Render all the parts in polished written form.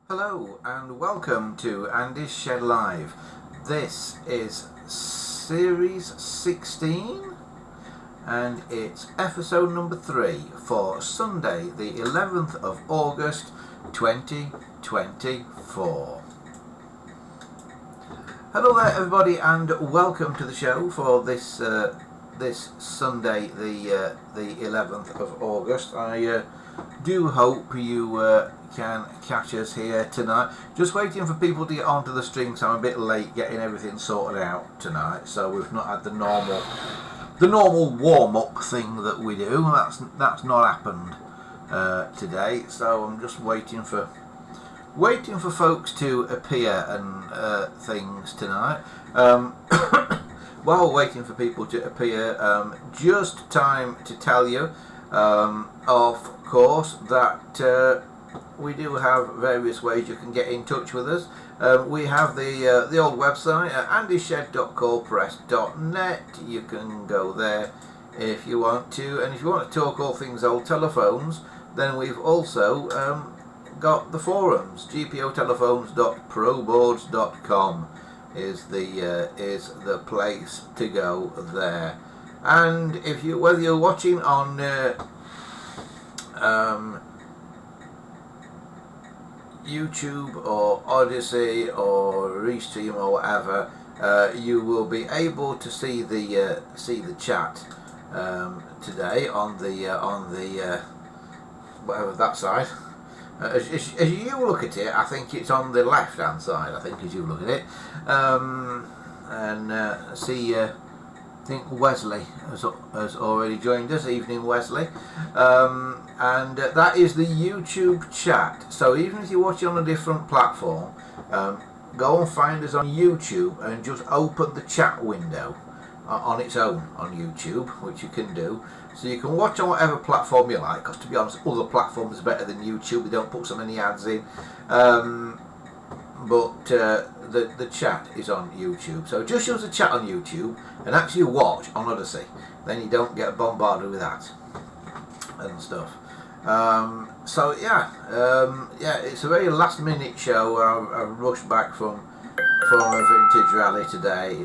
Hello and welcome to Andy's Shed Live. This is series 16 and it's episode number 3 for Sunday the 11th of August 2024. Hello there everybody and welcome to the show for this this Sunday the 11th of August. I do hope you can catch us here tonight. Just waiting for people to get onto the stream, so I'm a bit late getting everything sorted out tonight. So we've not had the normal warm-up thing that we do. That's not happened today. So I'm just waiting for folks to appear and things tonight. While waiting for people to appear, just time to tell you, of course, that we do have various ways you can get in touch with us. We have the old website at andyshed.corepress.net. You can go there if you want to, and if you want to talk all things old telephones, then we've also got the forums. gpotelephones.proboards.com is the place to go there. And if you, whether you're watching on YouTube or Odyssey or Restream or whatever, you will be able to see the chat today on the whatever that side. As you look at it, I think it's on the left hand side. I think as you look at it, and see. I think Wesley has already joined us. Evening, Wesley. And that is the YouTube chat. So even if you're watching on a different platform, go and find us on YouTube and just open the chat window on its own on YouTube, which you can do. So you can watch on whatever platform you like, because to be honest, other platforms are better than YouTube. They don't put so many ads in. But the chat is on YouTube. So just use the chat on YouTube and actually watch on Odyssey. Then you don't get bombarded with that and stuff. So yeah, it's a very last minute show. I rushed back from a vintage rally today.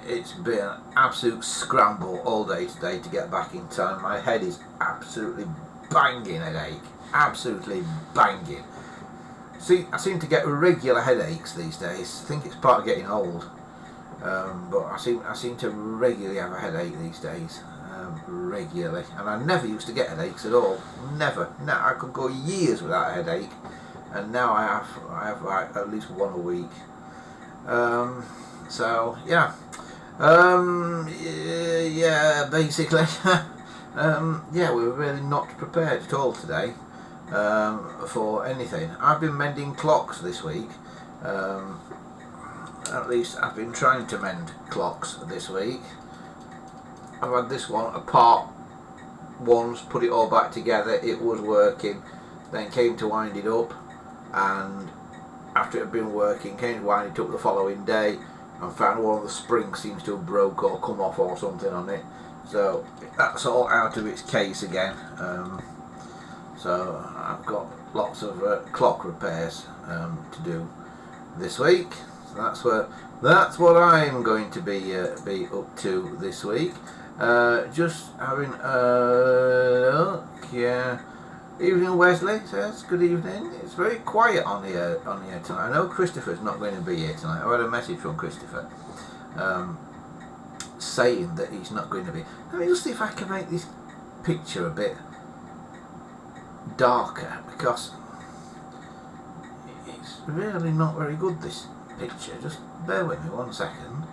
It's been an absolute scramble all day today to get back in time. My head is absolutely banging headache. Absolutely banging. See, I seem to get regular headaches these days. I think it's part of getting old, but I seem to regularly have a headache these days, regularly. And I never used to get headaches at all. Never. Now I could go years without a headache, and now I have like at least one a week. So yeah, yeah, basically, yeah, we were really not prepared at all today. For anything. I've been mending clocks this week. At least I've been trying to mend clocks this week. I've had this one apart once, put it all back together, it was working, then came to wind it up, and after it had been working, came to wind it up the following day and found one of the springs seems to have broke or come off or something on it. So that's all out of its case again. So I've got lots of clock repairs to do this week. So that's what I'm going to be up to this week. Just having yeah. Evening, Wesley says good evening. It's very quiet on here tonight. I know Christopher's not going to be here tonight. I had a message from Christopher saying that he's not going to be. Let me just see if I can make this picture a bit darker, because it's really not very good, this picture. Just bear with me 1 second.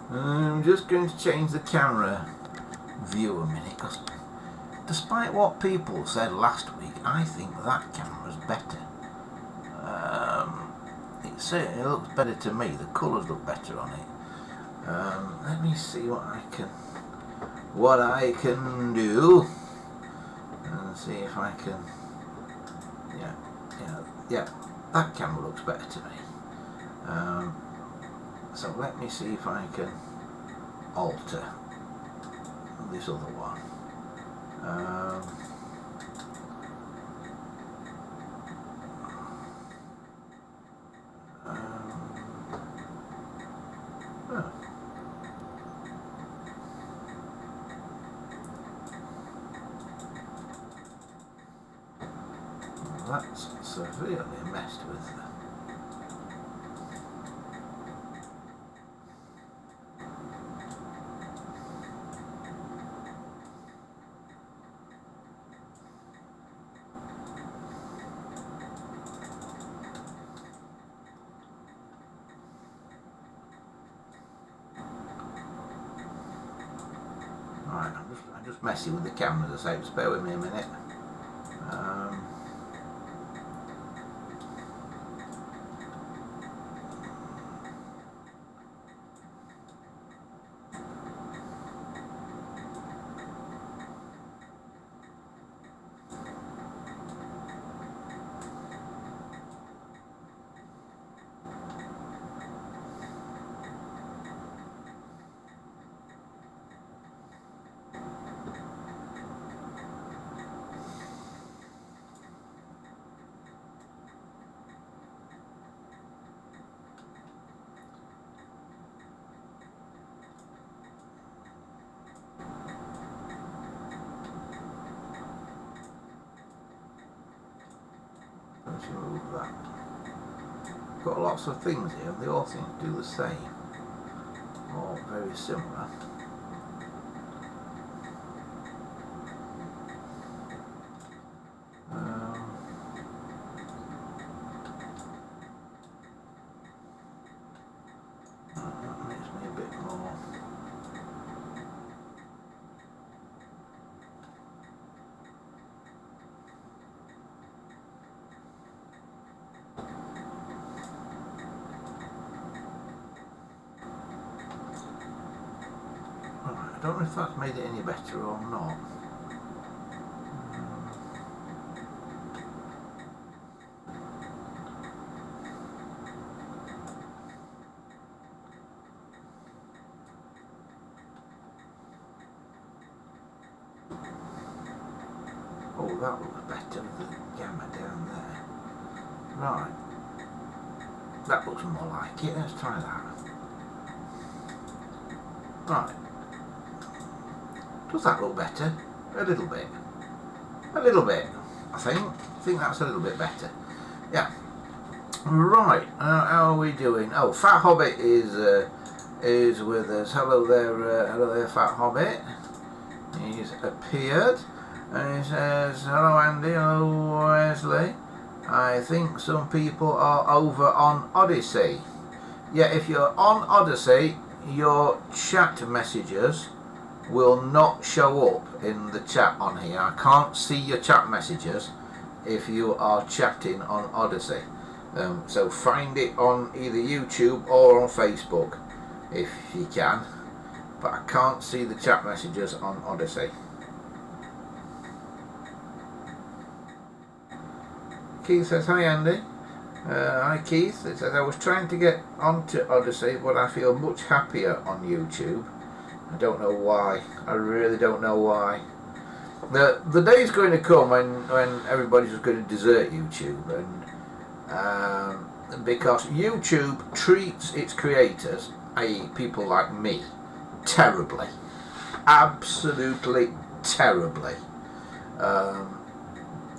I'm just going to change the camera view a minute, because despite what people said last week, I think that camera's better. It certainly looks better to me. The colours look better on it. Let me see what I can do, and see if I can. Yeah, that camera looks better to me. So let me see if I can alter this other one. that's severely messed with. Right, I'm just messing with the camera, as I say, just bear with me a minute. Let's remove that. Got lots of things here, and they all seem to do the same. All very similar. That makes me a bit more. I don't know if that's made it any better or not. Oh, that looks better with the gamma down there. Right. That looks more like it. Let's try that. Right. Does that look better? A little bit. A little bit, I think. I think that's a little bit better. Yeah. Right. How are we doing? Oh, Fat Hobbit is with us. Hello there, Fat Hobbit. He's appeared. And he says, hello Andy, hello Wesley. I think some people are over on Odyssey. Yeah, if you're on Odyssey, your chat messages will not show up in the chat on here. I can't see your chat messages if you are chatting on Odyssey. So find it on either YouTube or on Facebook if you can. But I can't see the chat messages on Odyssey. Keith says, hi Andy. Hi Keith. It says, I was trying to get onto Odyssey, but I feel much happier on YouTube. I don't know why. I really don't know why. The day's going to come when everybody's just going to desert YouTube, and because YouTube treats its creators, i.e. people like me, terribly. Absolutely terribly.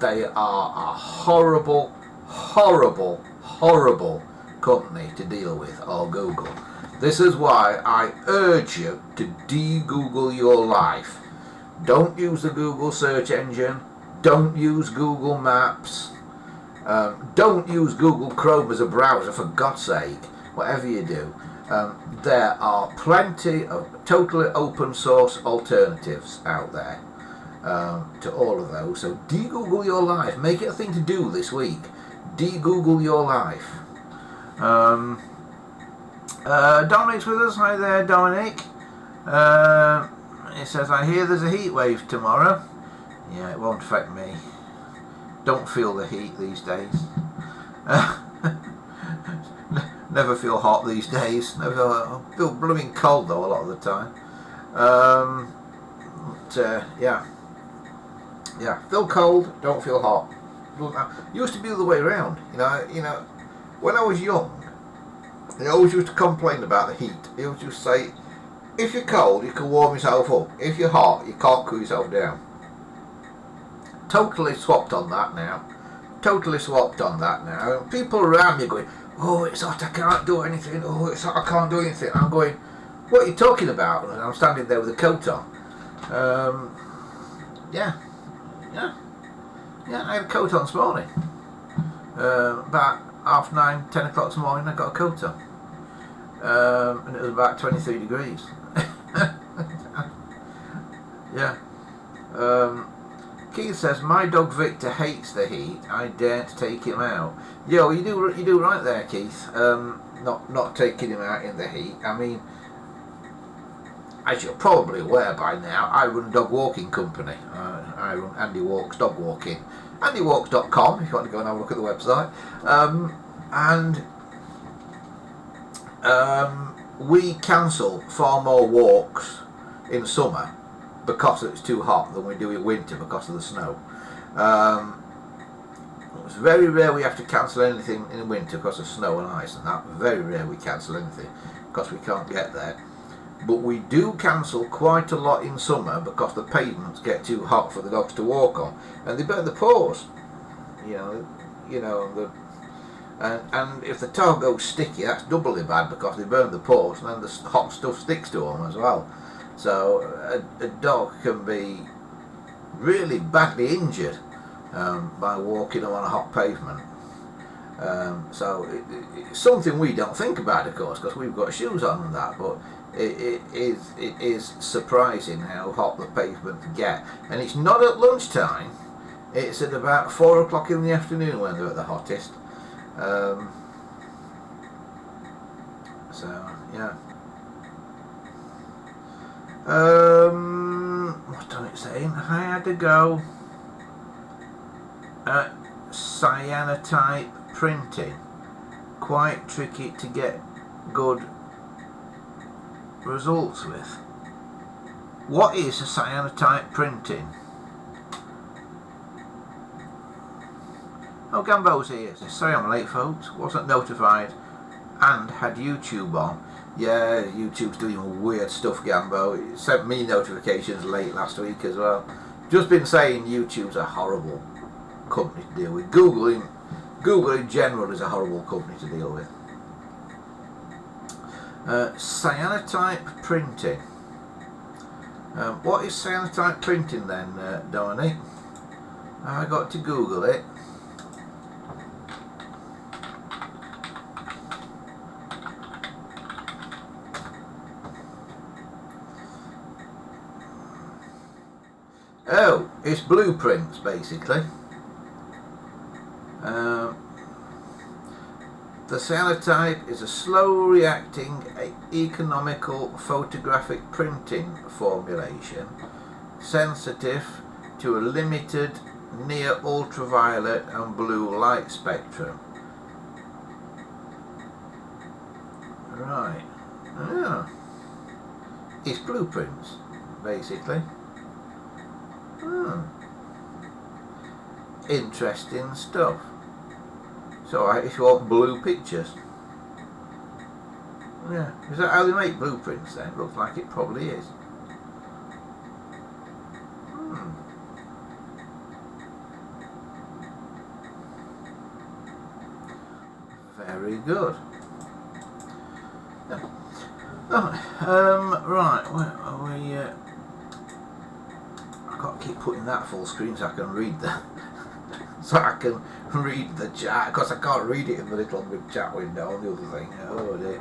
They are a horrible, horrible, horrible company to deal with, or Google. This is why I urge you to de-Google your life. Don't use the Google search engine. Don't use Google Maps. Don't use Google Chrome as a browser, for God's sake. Whatever you do. There are plenty of totally open source alternatives out there. To all of those, so de-Google your life. Make it a thing to do this week. De-Google your life. Dominic's with us. Hi there, Dominic. He says, I hear there's a heat wave tomorrow. Yeah, it won't affect me. Don't feel the heat these days. Never feel hot these days. Never feel blooming cold though a lot of the time. Yeah, feel cold, don't feel hot. Used to be the other way around. You know, when I was young, they always used to complain about the heat. They always used to say, if you're cold, you can warm yourself up. If you're hot, you can't cool yourself down. Totally swapped on that now. totally swapped on that now. People around me are going, oh, it's hot, I can't do anything. Oh, it's hot, I can't do anything. I'm going, what are you talking about? And I'm standing there with a coat on. Yeah, I had a coat on this morning. About 9:30, 10 o'clock this morning, I got a coat on. And it was about 23 degrees. Yeah. Keith says, my dog Victor hates the heat. I dare to take him out. Yeah, well, you do right there, Keith. Not taking him out in the heat. I mean, as you're probably aware by now, I run a dog walking company. I run Andy Walks Dog Walking. AndyWalks.com if you want to go and have a look at the website. We cancel far more walks in summer because it's too hot than we do in winter because of the snow. It's very rare we have to cancel anything in winter because of snow and ice and that. Very rare we cancel anything because we can't get there. But we do cancel quite a lot in summer because the pavements get too hot for the dogs to walk on, and they burn the paws. And if the tar goes sticky, that's doubly bad because they burn the paws, and then the hot stuff sticks to them as well. So a dog can be really badly injured by walking on a hot pavement. So it's something we don't think about, of course, because we've got shoes on and that, but it is surprising how hot the pavements get. And it's not at lunchtime, it's at about 4 o'clock in the afternoon when they're at the hottest. So yeah. What am I saying? I had to go at cyanotype printing. Quite tricky to get good results with. What is a cyanotype printing? Oh, Gambo's here. Sorry I'm late, folks. Wasn't notified and had YouTube on. Yeah, YouTube's doing weird stuff, Gambo. It sent me notifications late last week as well. Just been saying YouTube's a horrible company to deal with. Google in general is a horrible company to deal with. Cyanotype printing. What is cyanotype printing then, Donnie? I got to Google it. Oh, it's blueprints basically. The cyanotype is a slow reacting economical photographic printing formulation sensitive to a limited near ultraviolet and blue light spectrum. Right. Yeah. It's blueprints basically. Interesting stuff. So if you want blue pictures, yeah, is that how they make blueprints then? Looks like it probably is. Very good. Yeah. Oh, right, where are we? I've got to keep putting that full screen so I can read the chat, because I can't read it in the little chat window on the other thing. Oh dear,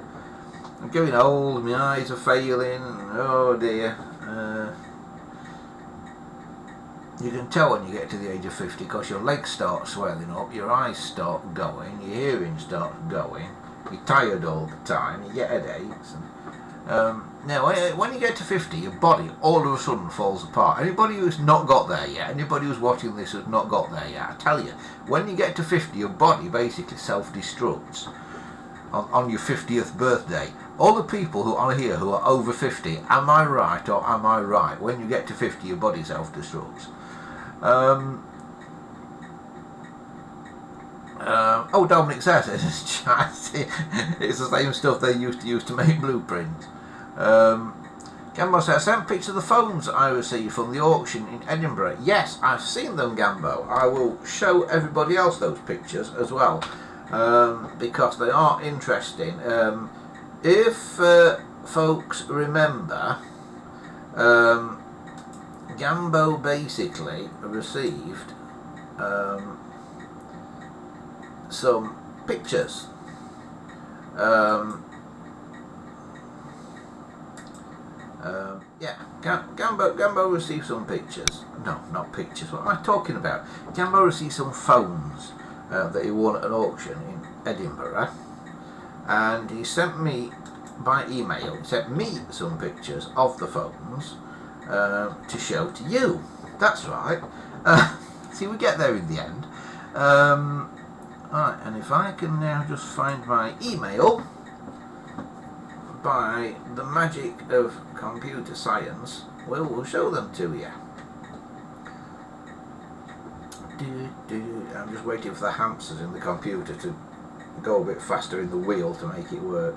I'm getting old, my eyes are failing. Oh dear. You can tell when you get to the age of 50 because your legs start swelling up, your eyes start going, your hearing starts going, you're tired all the time, you get headaches. Now, when you get to 50, your body all of a sudden falls apart. Anybody who's not got there yet, anybody who's watching this who's not got there yet, I tell you, when you get to 50, your body basically self-destructs on your 50th birthday. All the people who are here who are over 50, am I right or am I right? When you get to 50, your body self-destructs. Oh, Dominic says it's the same stuff they used to use to make blueprints. Gambo said, I sent pictures of the phones I received from the auction in Edinburgh. Yes, I've seen them, Gambo. I will show everybody else those pictures as well, because they are interesting. If folks remember, Gambo basically received some pictures. Yeah, Gambo received some pictures. No, not pictures. What am I talking about? Gambo received some phones that he won at an auction in Edinburgh, and he sent me by email. He sent me some pictures of the phones to show to you. That's right. See, we get there in the end. Right, and if I can now just find my email by the magic of computer science, we'll show them to you. I'm just waiting for the hamsters in the computer to go a bit faster in the wheel to make it work.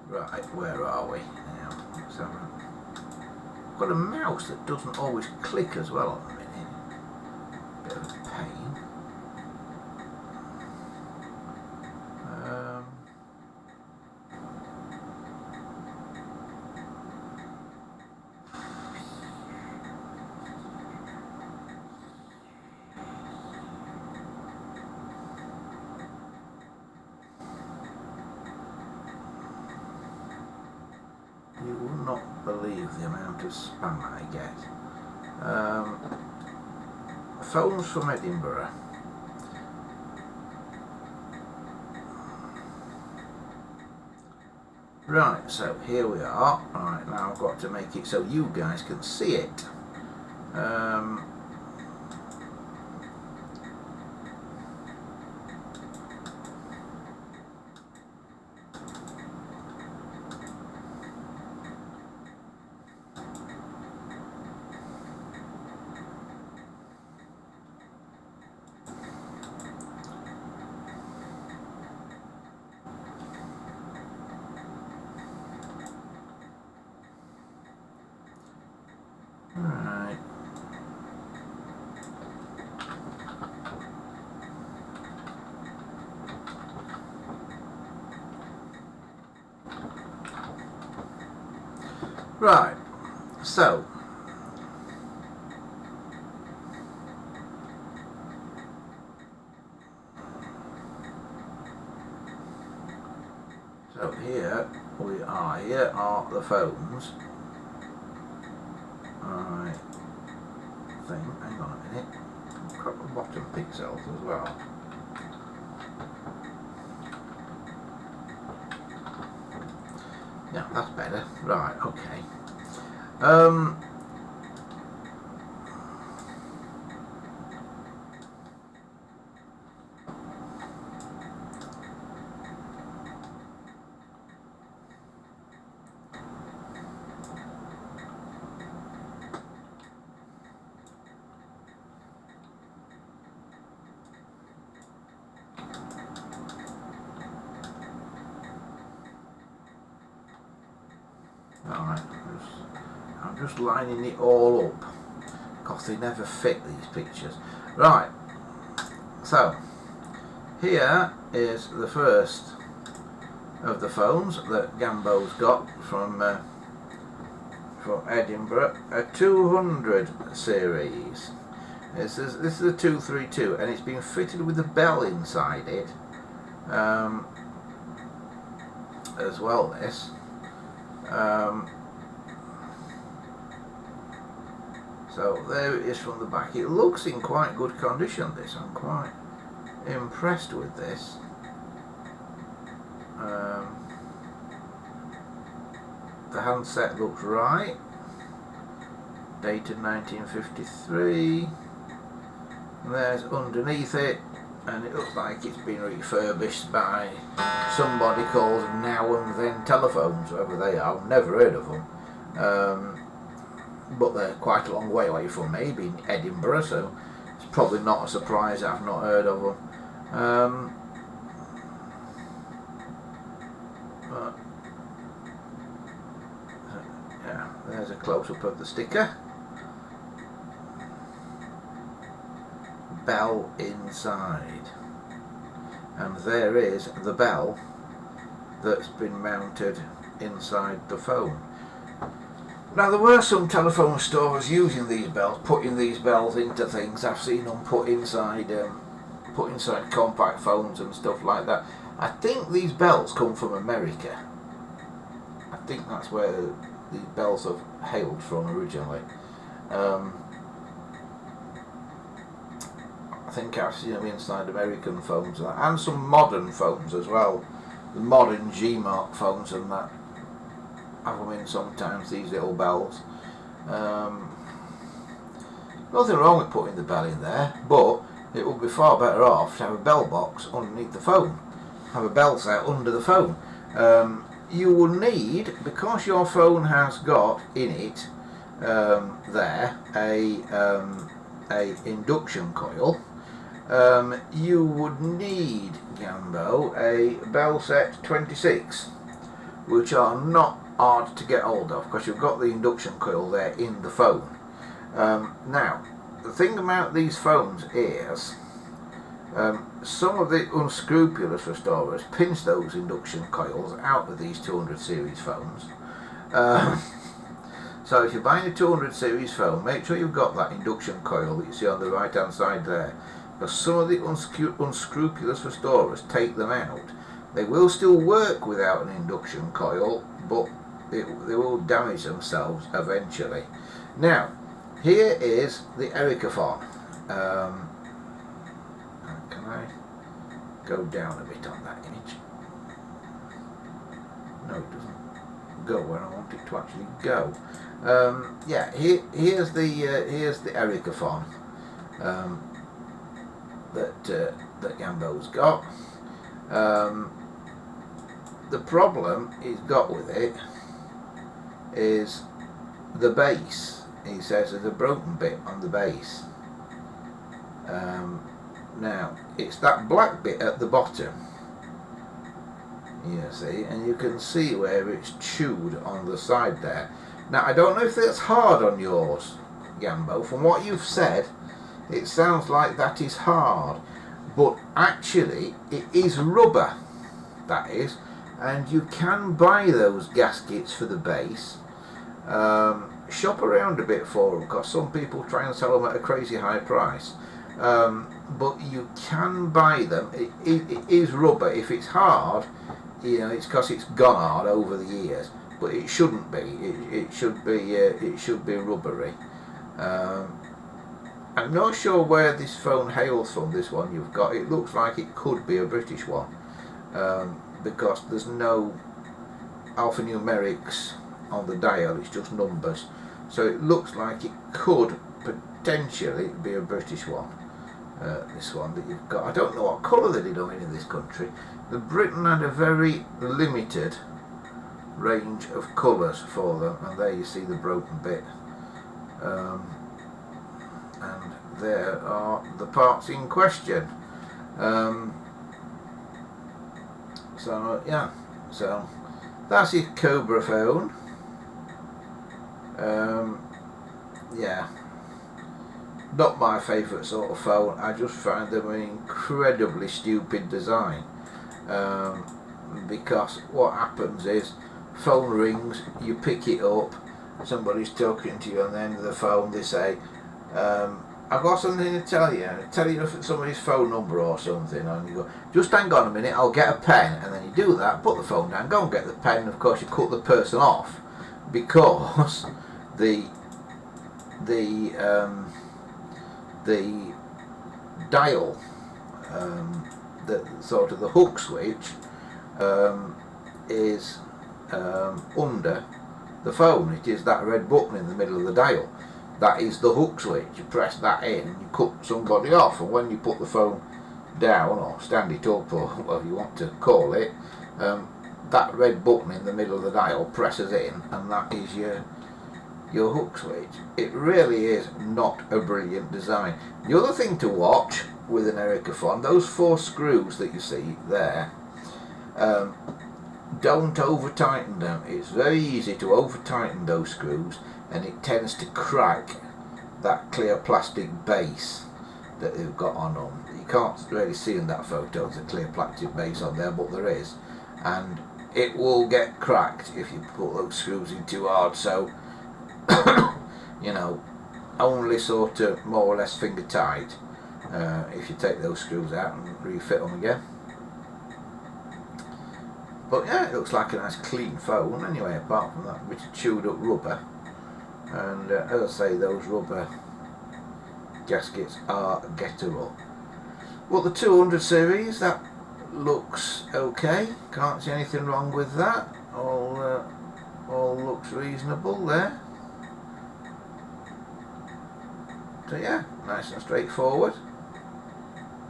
Right, where are we now? Let's have I've got a mouse that doesn't always click as well at the minute. Bit of a pain. You will not believe the amount of spam I get. Phones from Edinburgh. Right, so here we are. Alright, now I've got to make it so you guys can see it. Right. Right. So here we are. Here are the phones. Hang on a minute, I've got the bottom pixels as well. Yeah, that's better. Right, okay. Alright, I'm just lining it all up because they never fit these pictures. Right, so here is the first of the phones that Gambo's got from Edinburgh, a 200 series. This is a 232 and it's been fitted with a bell inside it as well, this. So there it is from the back. It looks in quite good condition, this. I'm quite impressed with this. The handset looks right. Dated 1953. And there's underneath it, and it looks like it's been refurbished by somebody called Now and Then Telephones, whoever they are. I've never heard of them, but they're quite a long way away from me, being Edinburgh, so it's probably not a surprise I've not heard of them. There's a close-up of the sticker. Bell inside. And there is the bell that's been mounted inside the phone. Now there were some telephone stores using these bells, putting these bells into things. I've seen them put inside compact phones and stuff like that. I think these bells come from America. I think that's where these bells have hailed from originally. I think I've seen them inside American phones and some modern phones as well. The modern G-Mark phones and that have them in sometimes, these little bells. Nothing wrong with putting the bell in there, but it would be far better off to have a bell box underneath the phone. Have a bell set under the phone. You will need, because your phone has got in it there a induction coil, you would need, Gambo, a bell set 26, which are not hard to get hold of because you've got the induction coil there in the phone. Now, the thing about these phones is some of the unscrupulous restorers pinch those induction coils out of these 200 series phones. So if you're buying a 200 series phone, make sure you've got that induction coil that you see on the right hand side there, because some of the unscrupulous restorers take them out. They will still work without an induction coil, but they will damage themselves eventually. Now, here is the Ericaphone. Can I go down a bit on that image? No, it doesn't go where I want it to actually go. Yeah, here's the Ericaphone that Gambo's got. The problem he's got with it is the base. He says there's a broken bit on the base. Now, it's that black bit at the bottom, you see, and you can see where it's chewed on the side there. Now, I don't know if that's hard on yours, Gambo. From what you've said, it sounds like that is hard, but actually it is rubber, that is, and you can buy those gaskets for the base. Shop around a bit for them, because some people try and sell them at a crazy high price. But you can buy them. It is rubber. If it's hard, you know, it's because it's gone hard over the years. But it shouldn't be. It should be rubbery. I'm not sure where this phone hails from. This one you've got. It looks like it could be a British one, because there's no alphanumerics on the dial. It's just numbers. So it looks like it could potentially be a British one. This one that you've got. I don't know what colour they did on it in this country. The Britain had a very limited range of colours for them, and there you see the broken bit. And there are the parts in question. So yeah, so that's his Cobra phone. Yeah, not my favourite sort of phone. I just find them an incredibly stupid design, because what happens is phone rings, you pick it up, somebody's talking to you, and then the phone they say, I've got something to tell you somebody's phone number or something, and you go, just hang on a minute, I'll get a pen, and then you do that, put the phone down, go and get the pen, and of course you cut the person off, because the dial, the sort of the hook switch, is under the phone. It is that red button in the middle of the dial. That is the hook switch. You press that in and you cut somebody off, and when you put the phone down or stand it up or whatever you want to call it, that red button in the middle of the dial presses in, and that is your hook switch. It really is not a brilliant design. The other thing to watch with an Ericaphone, those 4 screws that you see there, don't over tighten them. It's very easy to over tighten those screws. and it tends to crack that clear plastic base that they've got on them. You can't really see in that photo, there's a clear plastic base on there, but there is, and it will get cracked if you put those screws in too hard. So you know, only sort of more or less finger tight if you take those screws out and refit them again. But yeah, it looks like a nice clean phone anyway, apart from that bit of chewed up rubber. And as I say, those rubber gaskets are gettable. Well, the 200 series, that looks okay. Can't see anything wrong with that. All looks reasonable there. So yeah, nice and straightforward.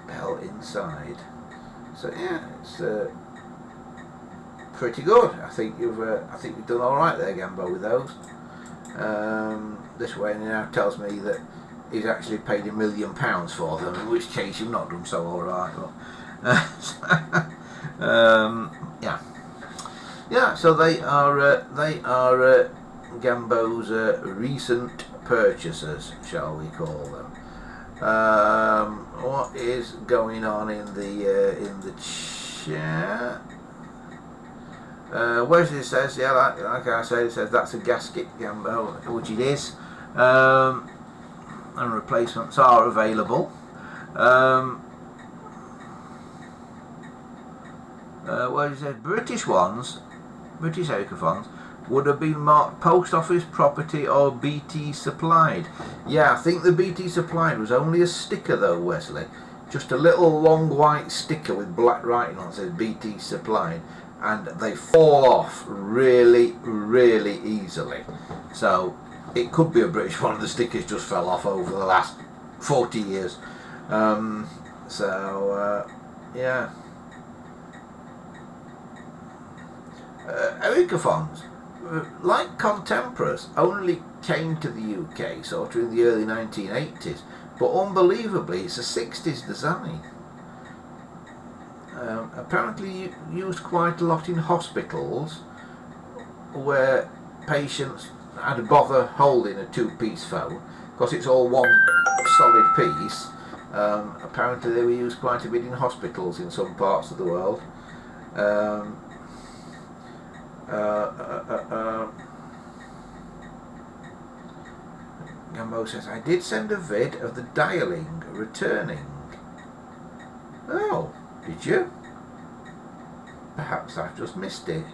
Bell inside. So yeah, it's pretty good. I think you've done all right there, Gambo, with those. This way now tells me that he's actually paid £1 million for them, in which case you've not done so all right. But, yeah. So they are Gambo's recent purchases, shall we call them? What is going on in the chat? Wesley says, yeah, like I said, it says that's a gasket, Gambo, which it is, and replacements are available. Wesley says British ones, British Ecophons, would have been marked post office property or BT supplied. Yeah, I think the BT supplied was only a sticker though, Wesley. Just a little long white sticker with black writing on it says BT supplied. And they fall off really, really easily. So it could be a British one. The stickers just fell off over the last 40 years. Yeah. Ecophons, like contemporaries, only came to the UK sort of in the early 1980s. But unbelievably, it's a 60s design. Apparently used quite a lot in hospitals where patients had to bother holding a two-piece phone because it's all one solid piece. Apparently they were used quite a bit in hospitals in some parts of the world. Gambo says, I did send a vid of the dialling returning. Oh, did you? Perhaps I've just missed it.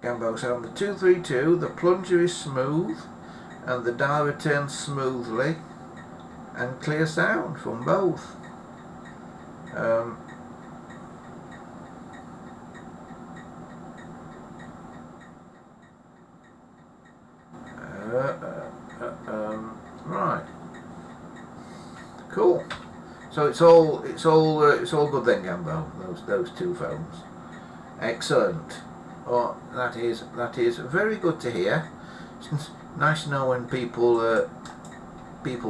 Gambo said on the 232 the plunger is smooth and the dial returns smoothly and clear sound from both. Right. Cool. So it's all good then, Gambo. Those two phones. Excellent. Well, that is very good to hear. It's nice to know when people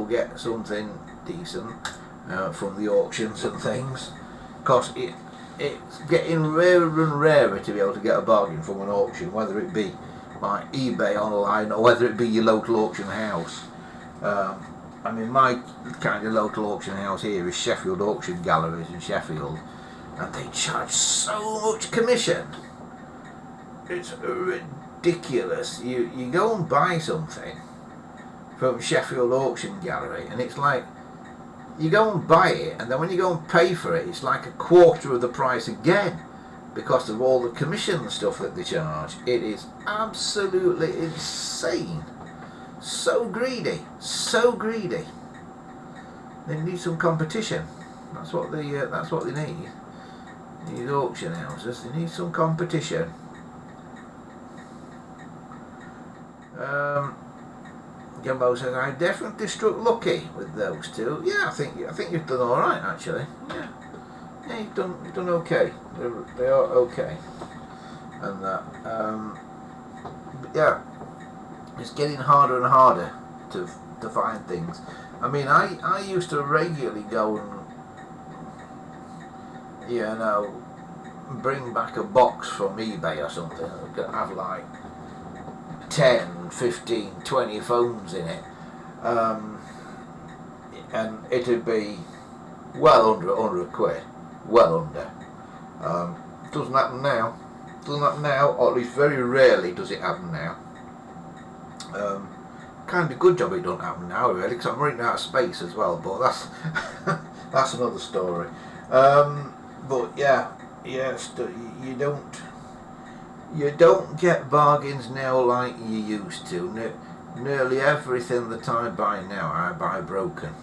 get something decent from the auctions and things, because it's getting rarer and rarer to be able to get a bargain from an auction, whether it be like eBay online or whether it be your local auction house. I mean, my kind of local auction house here is Sheffield Auction Galleries in Sheffield, and they charge so much commission. It's ridiculous. You go and buy something from Sheffield Auction Gallery and it's like, you go and buy it and then when you go and pay for it, it's like a quarter of the price again because of all the commission and stuff that they charge. It is absolutely insane. So greedy, so greedy. They need some competition. That's what they need. These auction houses, they need some competition. Gumbo says, I definitely struck lucky with those two. Yeah, I think you've done all right actually. Yeah, you've done okay. They are okay, and that. Yeah, it's getting harder and harder to find things. I mean, I used to regularly go and, you know, bring back a box from eBay or something. I'd have like 10, 15, 20 phones in it. And it'd be well under £100, well under. Doesn't happen now. Doesn't happen now, or at least very rarely does it happen now. Kind of good job it don't happen now, really, because I'm running out of space as well. But that's that's another story. But yeah, yes, you don't get bargains now like you used to. Nearly everything that I buy now, I buy broken,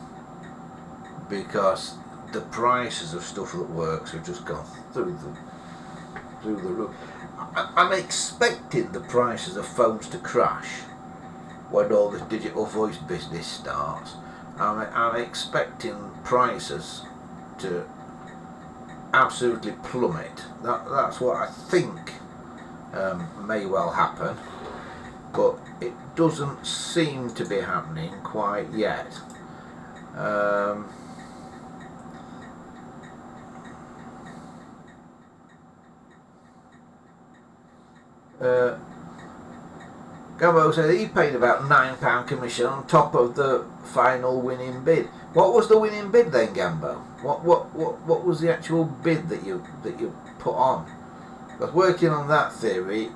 because the prices of stuff that works have just gone through the roof. I'm expecting the prices of phones to crash when all this digital voice business starts. I'm expecting prices to absolutely plummet. That's what I think may well happen, but it doesn't seem to be happening quite yet. Gambo said he paid about £9 commission on top of the final winning bid. What was the winning bid then, Gambo? What was the actual bid that you put on? Because working on that theory,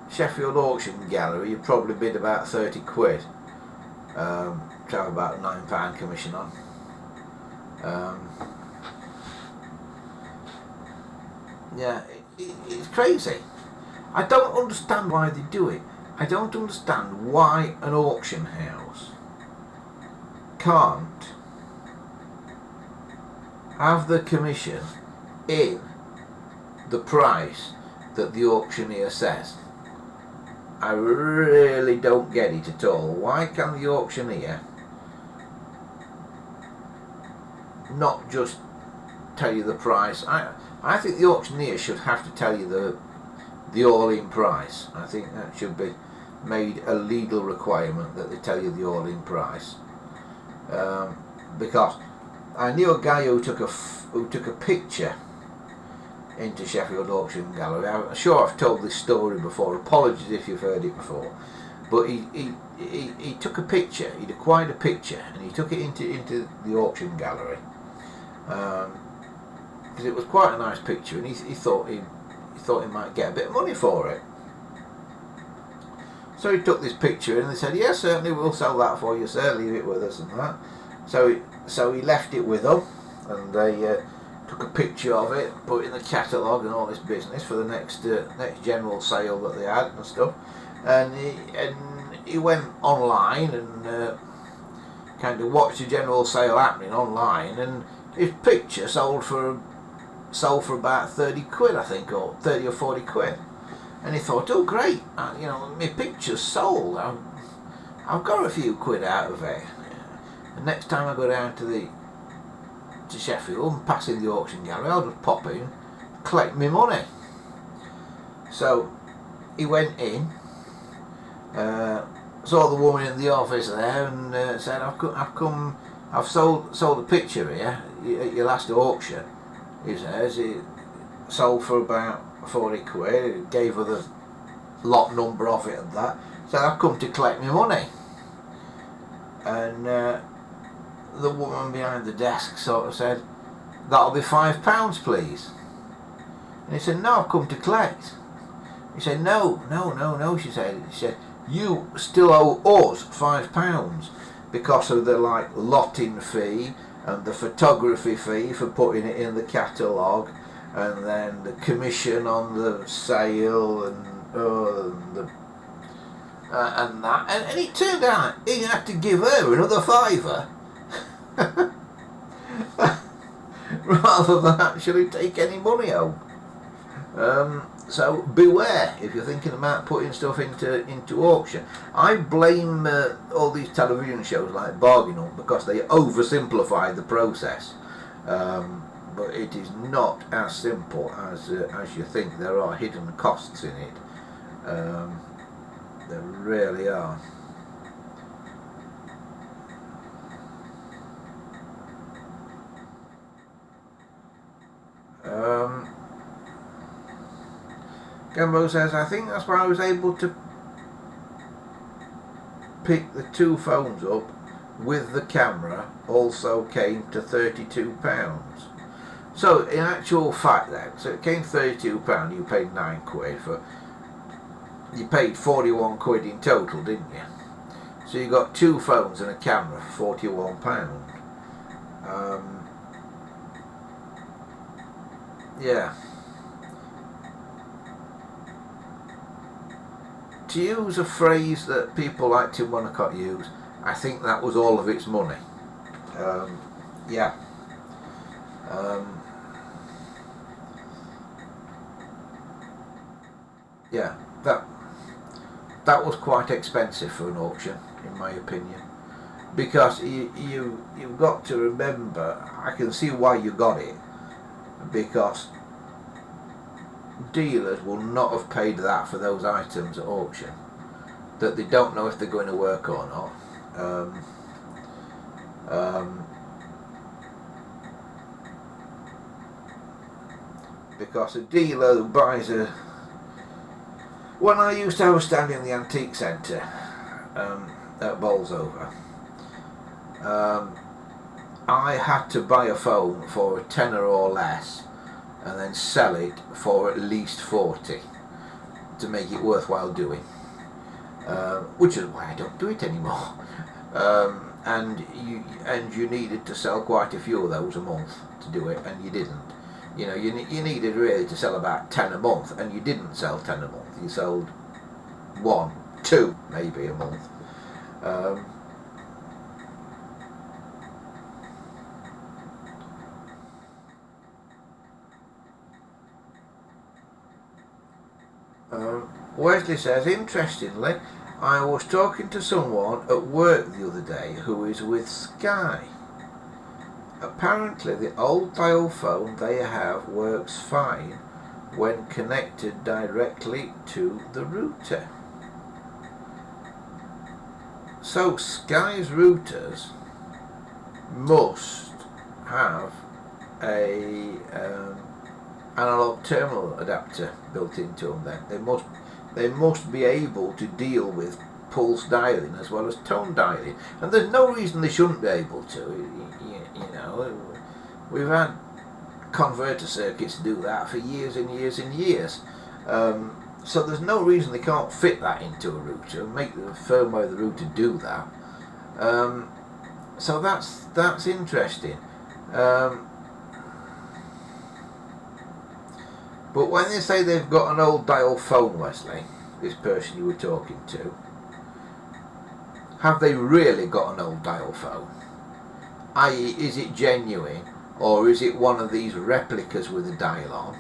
Sheffield Auction Gallery, you probably bid about £30 to have about £9 commission on. Yeah, it's crazy. I don't understand why they do it. I don't understand why an auction house can't have the commission in the price that the auctioneer says. I really don't get it at all. Why can the auctioneer not just tell you the price? I think the auctioneer should have to tell you the all-in price. I think that should be made a legal requirement that they tell you the all-in price. Because I knew a guy who took a picture into Sheffield Auction Gallery. I'm sure I've told this story before. Apologies if you've heard it before. But he took a picture. He'd acquired a picture and he took it into the auction gallery because it was quite a nice picture, and he thought he might get a bit of money for it. So he took this picture and they said, yes, certainly we'll sell that for you, sir, leave it with us and that. So he left it with them, and they took a picture of it, put it in the catalogue and all this business for the next general sale that they had and stuff. And he went online and kind of watched the general sale happening online, and his picture sold for about £30, I think, or 30 or 40 quid. And he thought, oh great, you know, my picture's sold. I've got a few quid out of it. And next time I go down to Sheffield and pass in the auction gallery, I'll just pop in, collect my money. So he went in, saw the woman in the office there, and said, I've sold a picture here at your last auction. He says it sold for about 40 quid, gave her the lot number of it and that. So I've come to collect my money. And the woman behind the desk sort of said, that'll be £5 please. And he said, no, I've come to collect. He said, no, she said, you still owe us £5 because of the lotting fee and the photography fee for putting it in the catalogue, and then the commission on the sale and that. And it turned out he had to give her another £5 rather than actually take any money home. So beware if you're thinking about putting stuff into auction. I blame all these television shows like Bargain Hunt because they oversimplify the process. But it is not as simple as you think. There are hidden costs in it. There really are. Gambo says, I think that's why I was able to pick the 2 phones up with the camera also came to £32. So in actual fact then, so it came £32, you paid £9 for, you paid 41 quid in total, didn't you? So you got 2 phones and a camera for £41. Yeah. To use a phrase that people like to Monaco use, I think that was all of its money. Yeah. Yeah, that was quite expensive for an auction, in my opinion, because you've got to remember, I can see why you got it, because dealers will not have paid that for those items at auction that they don't know if they're going to work or not. Because a dealer who buys a... When I used to have a stand in the antique centre at Bolsover, I had to buy a phone for a tenner or less and then sell it for at least 40 to make it worthwhile doing, which is why I don't do it anymore. And you needed to sell quite a few of those a month to do it, and you didn't. You know, you needed really to sell about 10 a month, and you didn't sell 10 a month. You sold 1, 2 maybe a month. Wesley says, interestingly, I was talking to someone at work the other day who is with Sky. Apparently the old dial phone they have works fine when connected directly to the router. So Sky's routers must have a analog terminal adapter built into them. Then they must be able to deal with pulse dialing as well as tone dialing, and there's no reason they shouldn't be able to. You know, we've had converter circuits do that for years and years and years. So there's no reason they can't fit that into a router and make the firmware of the router do that. So that's interesting. But when they say they've got an old dial phone, Wesley, this person you were talking to, have they really got an old dial phone? I.e., is it genuine, or is it one of these replicas with a dial on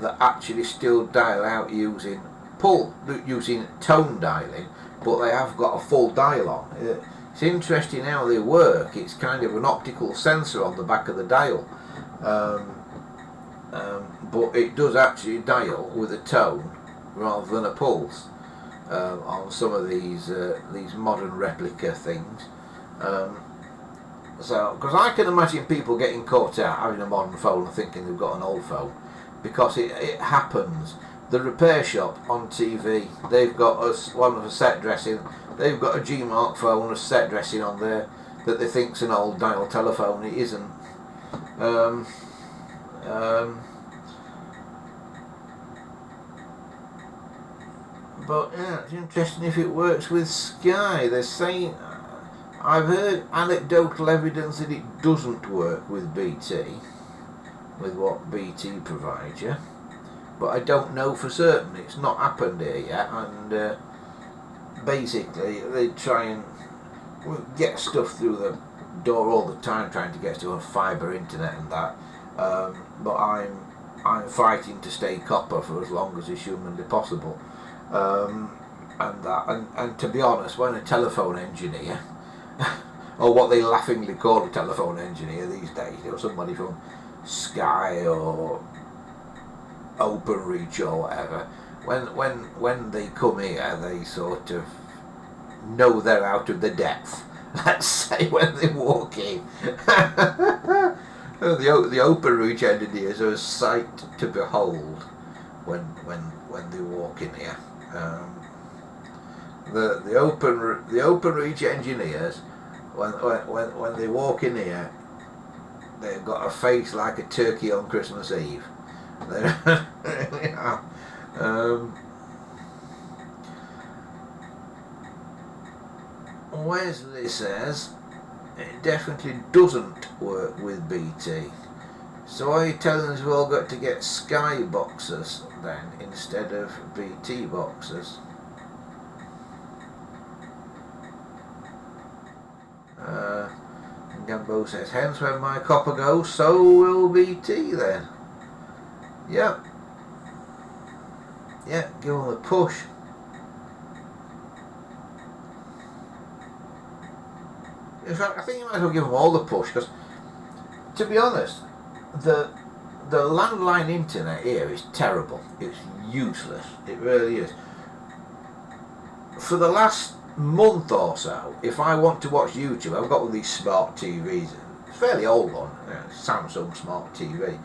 that actually still dial out using tone dialing, but they have got a full dial on? It's interesting how they work. It's kind of an optical sensor on the back of the dial, but it does actually dial with a tone rather than a pulse on some of these modern replica things. So, because I can imagine people getting caught out having a modern phone and thinking they've got an old phone, because it happens. The repair shop on TV, they've got one of a set dressing, they've got a G-Mark phone, a set dressing on there that they think's an old dial telephone. It isn't. But yeah, it's interesting if it works with Sky. They're saying, I've heard anecdotal evidence that it doesn't work with BT, with what BT provides you, but I don't know for certain. It's not happened here yet, and basically they try and get stuff through the door all the time, trying to get to a fibre internet and that. But I'm fighting to stay copper for as long as is humanly possible. And to be honest, when a telephone engineer, or what they laughingly call a telephone engineer these days, you know, somebody from Sky or OpenReach or whatever, when they come here, they sort of know they're out of the depth. Let's say when they walk in. The OpenReach engineers are a sight to behold. when they walk in here. The open reach engineers, when they walk in here, they've got a face like a turkey on Christmas Eve. Yeah. Wesley says it definitely doesn't work with BT. So are you telling us we've all got to get Sky boxes then instead of BT boxes? Gambo says, hence when my copper goes, so will BT then. Yep. Yeah, give them a push. In fact, I think you might as well give them all the push, because, to be honest, the landline internet here is terrible. It's useless. It really is. For the last month or so, if I want to watch YouTube, I've got all these smart TVs, fairly old one, Samsung smart TV,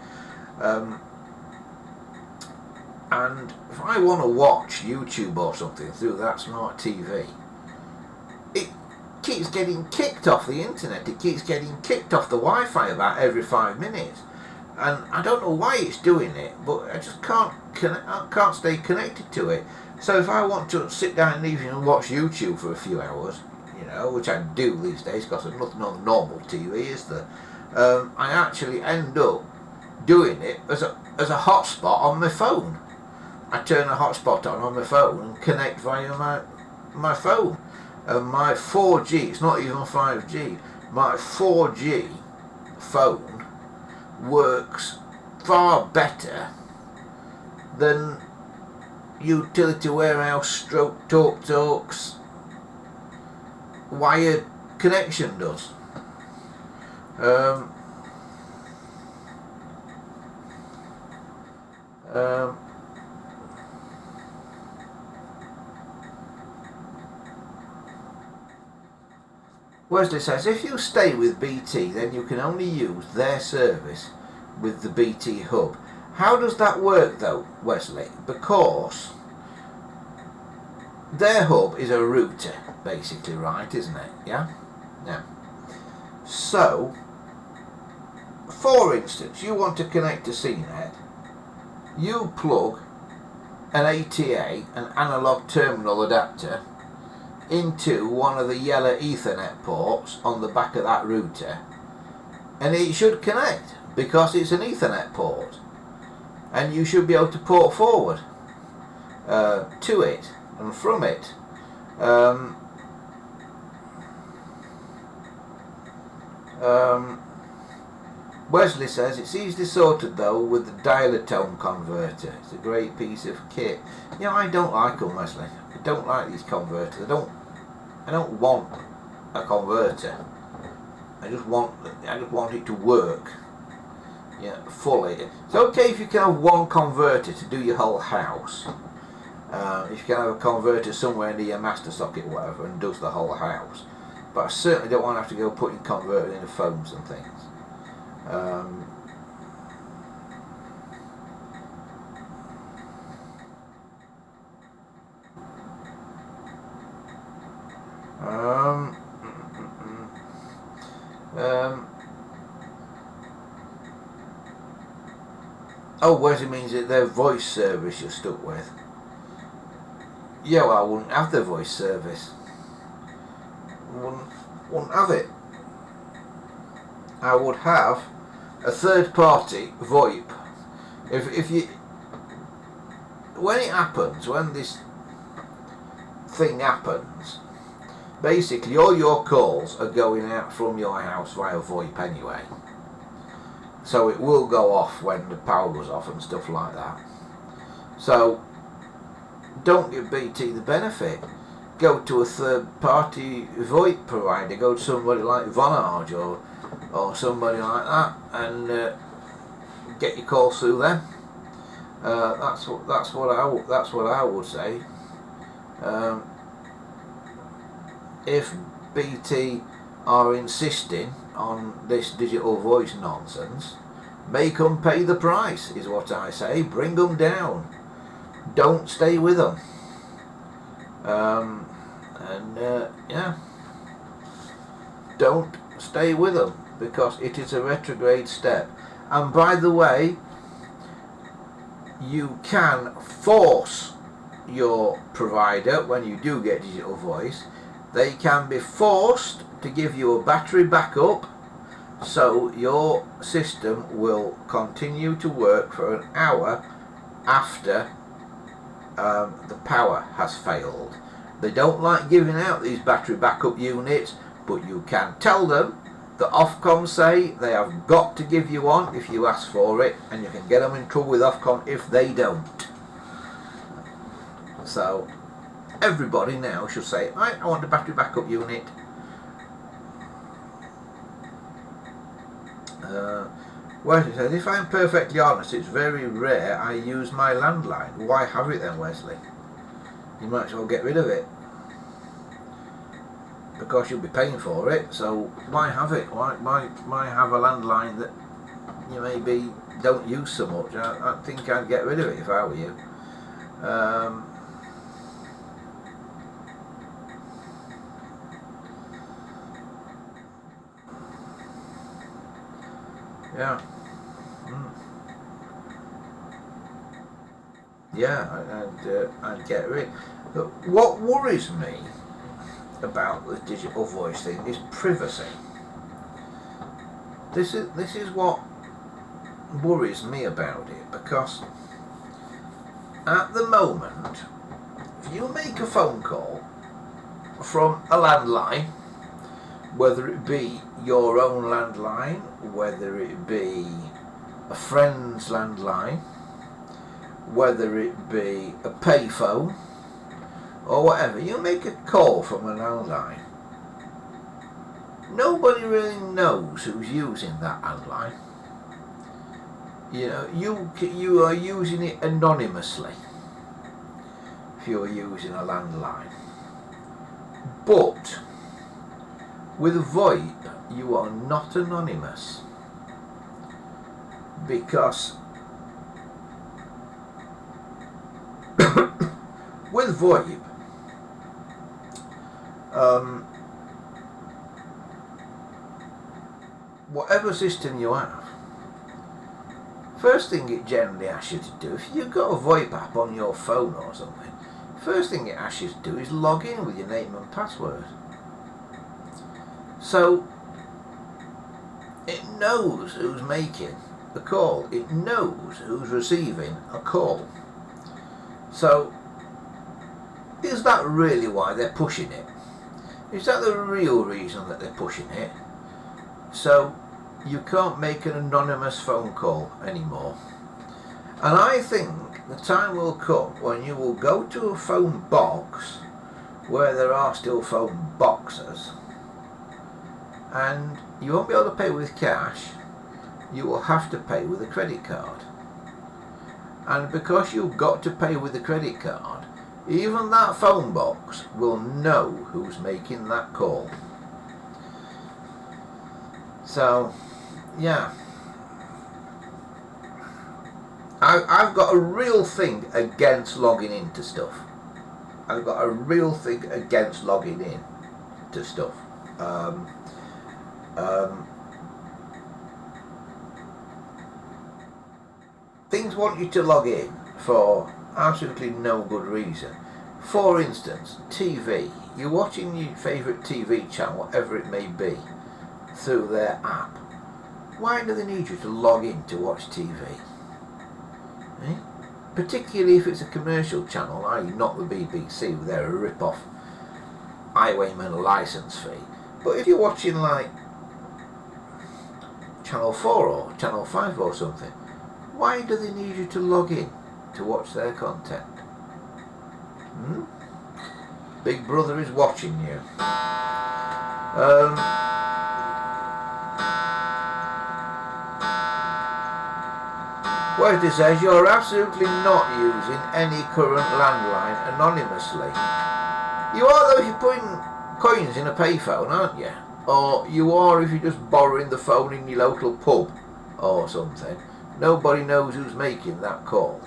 and if I want to watch YouTube or something through that smart TV, it keeps getting kicked off the internet. It keeps getting kicked off the Wi-Fi about every 5 minutes, and I don't know why it's doing it, but I just can't stay connected to it. So if I want to sit down in the evening and watch YouTube for a few hours, which I do these days because there's nothing on normal TV, is there? I actually end up doing it as a hotspot on my phone. I turn a hotspot on my phone and connect via my phone. My 4G, it's not even 5G, my 4G phone works far better than utility warehouse stroke TalkTalk's wired connection does. Wesley says, if you stay with BT, then you can only use their service with the BT hub. How does that work though, Wesley? Because their hub is a router, basically, right, isn't it? Yeah? Yeah. So, for instance, you want to connect to CNET, you plug an ATA, an analog terminal adapter, into one of the yellow Ethernet ports on the back of that router, and it should connect because it's an Ethernet port, and you should be able to port forward to it and from it. Wesley says it's easily sorted though with the dialer tone converter. It's a great piece of kit. I don't like them, Wesley. I don't like these converters. I don't want a converter. I just want it to work. Fully. It's okay if you can have one converter to do your whole house. If you can have a converter somewhere near your master socket, whatever, and does the whole house. But I certainly don't want to have to go putting converters into phones and things. Oh, Wesley means that their voice service you're stuck with. Yeah, well, I wouldn't have the voice service. Wouldn't have it. I would have a third party VoIP. If you, when it happens, when this thing happens, basically all your calls are going out from your house via VoIP anyway. So it will go off when the power goes off and stuff like that. So don't give BT the benefit. Go to a third party VoIP provider. Go to somebody like Vonage or somebody like that, and get your calls through them. That's what I would say. If BT are insisting on this digital voice nonsense, make them pay the price, is what I say. Bring them down. don't stay with them. Yeah, don't stay with them, because it is a retrograde step. And by the way, you can force your provider, when you do get digital voice, they can be forced to give you a battery backup, so your system will continue to work for an hour after the power has failed. They don't like giving out these battery backup units, but you can tell them. The Ofcom say they have got to give you one if you ask for it, and you can get them in trouble with Ofcom if they don't. So everybody now should say, I want a battery backup unit. Wesley says, if I'm perfectly honest, it's very rare I use my landline. Why have it then, Wesley? You might as well get rid of it, because you'll be paying for it. So why have it? Why have a landline that you maybe don't use so much? I think I'd get rid of it if I were you. Yeah. Yeah, I'd get rid. But what worries me about the digital voice thing is privacy. This is what worries me about it, because at the moment, if you make a phone call from a landline, whether it be your own landline, whether it be a friend's landline, whether it be a payphone or whatever, you make a call from a landline, nobody really knows who's using that landline. You know, you are using it anonymously if you're using a landline. But with VoIP, you are not anonymous, because with VoIP, whatever system you have, first thing it generally asks you to do, if you've got a VoIP app on your phone or something, first thing it asks you to do is log in with your name and password. So it knows who's making the call, it knows who's receiving a call. So is that really why they're pushing it? Is that the real reason that they're pushing it? So you can't make an anonymous phone call anymore. And I think the time will come when you will go to a phone box, where there are still phone boxes, and you won't be able to pay with cash. You will have to pay with a credit card. And because you've got to pay with a credit card, even that phone box will know who's making that call. So, yeah. I've got a real thing against logging into stuff. I've got a real thing against logging in to stuff. Things want you to log in for absolutely no good reason. For instance, TV. You're watching your favourite TV channel, whatever it may be, through their app. Why do they need you to log in to watch TV? Eh? Particularly if it's a commercial channel, i.e. not the BBC, with their rip-off highwayman licence fee. But if you're watching like Channel 4 or Channel 5 or something, why do they need you to log in to watch their content? Big Brother is watching you. Wesley says, you're absolutely not using any current landline anonymously. You are though if you're putting coins in a payphone, aren't you? Or you are if you're just borrowing the phone in your local pub or something. Nobody knows who's making that call.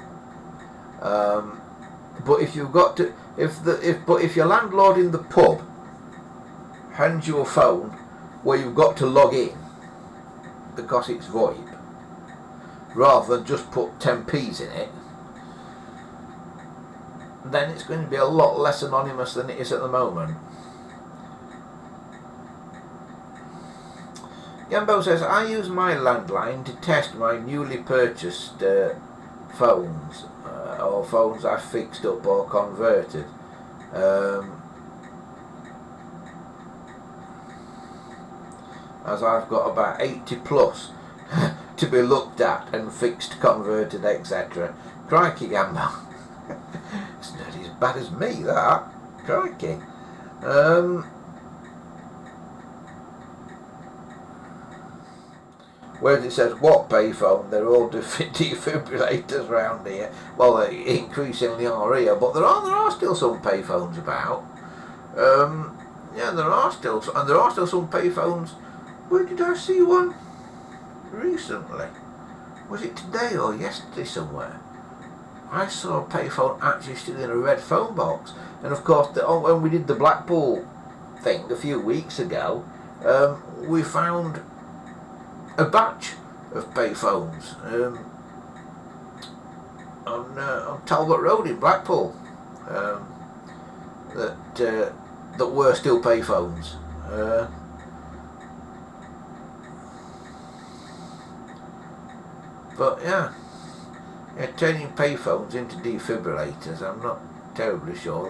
But if you've got to, if your landlord in the pub hands you a phone where you've got to log in because it's VoIP, rather than just put 10p's in it, then it's going to be a lot less anonymous than it is at the moment. Gambo says, I use my landline to test my newly purchased phones, or phones I've fixed up or converted. As I've got about 80 plus to be looked at and fixed, converted, etc. Crikey, Gambo. It's not as bad as me, that. Crikey. Whereas it says, what payphone? They're all defibrillators around here. Well, they increasingly are here, but there are still some payphones about. Yeah, there are still some payphones. Where did I see one recently? Was it today or yesterday somewhere? I saw a payphone actually still in a red phone box. And of course, when we did the Blackpool thing a few weeks ago, we found a batch of payphones on Talbot Road in Blackpool that were still payphones. But yeah, turning payphones into defibrillators, I'm not terribly sure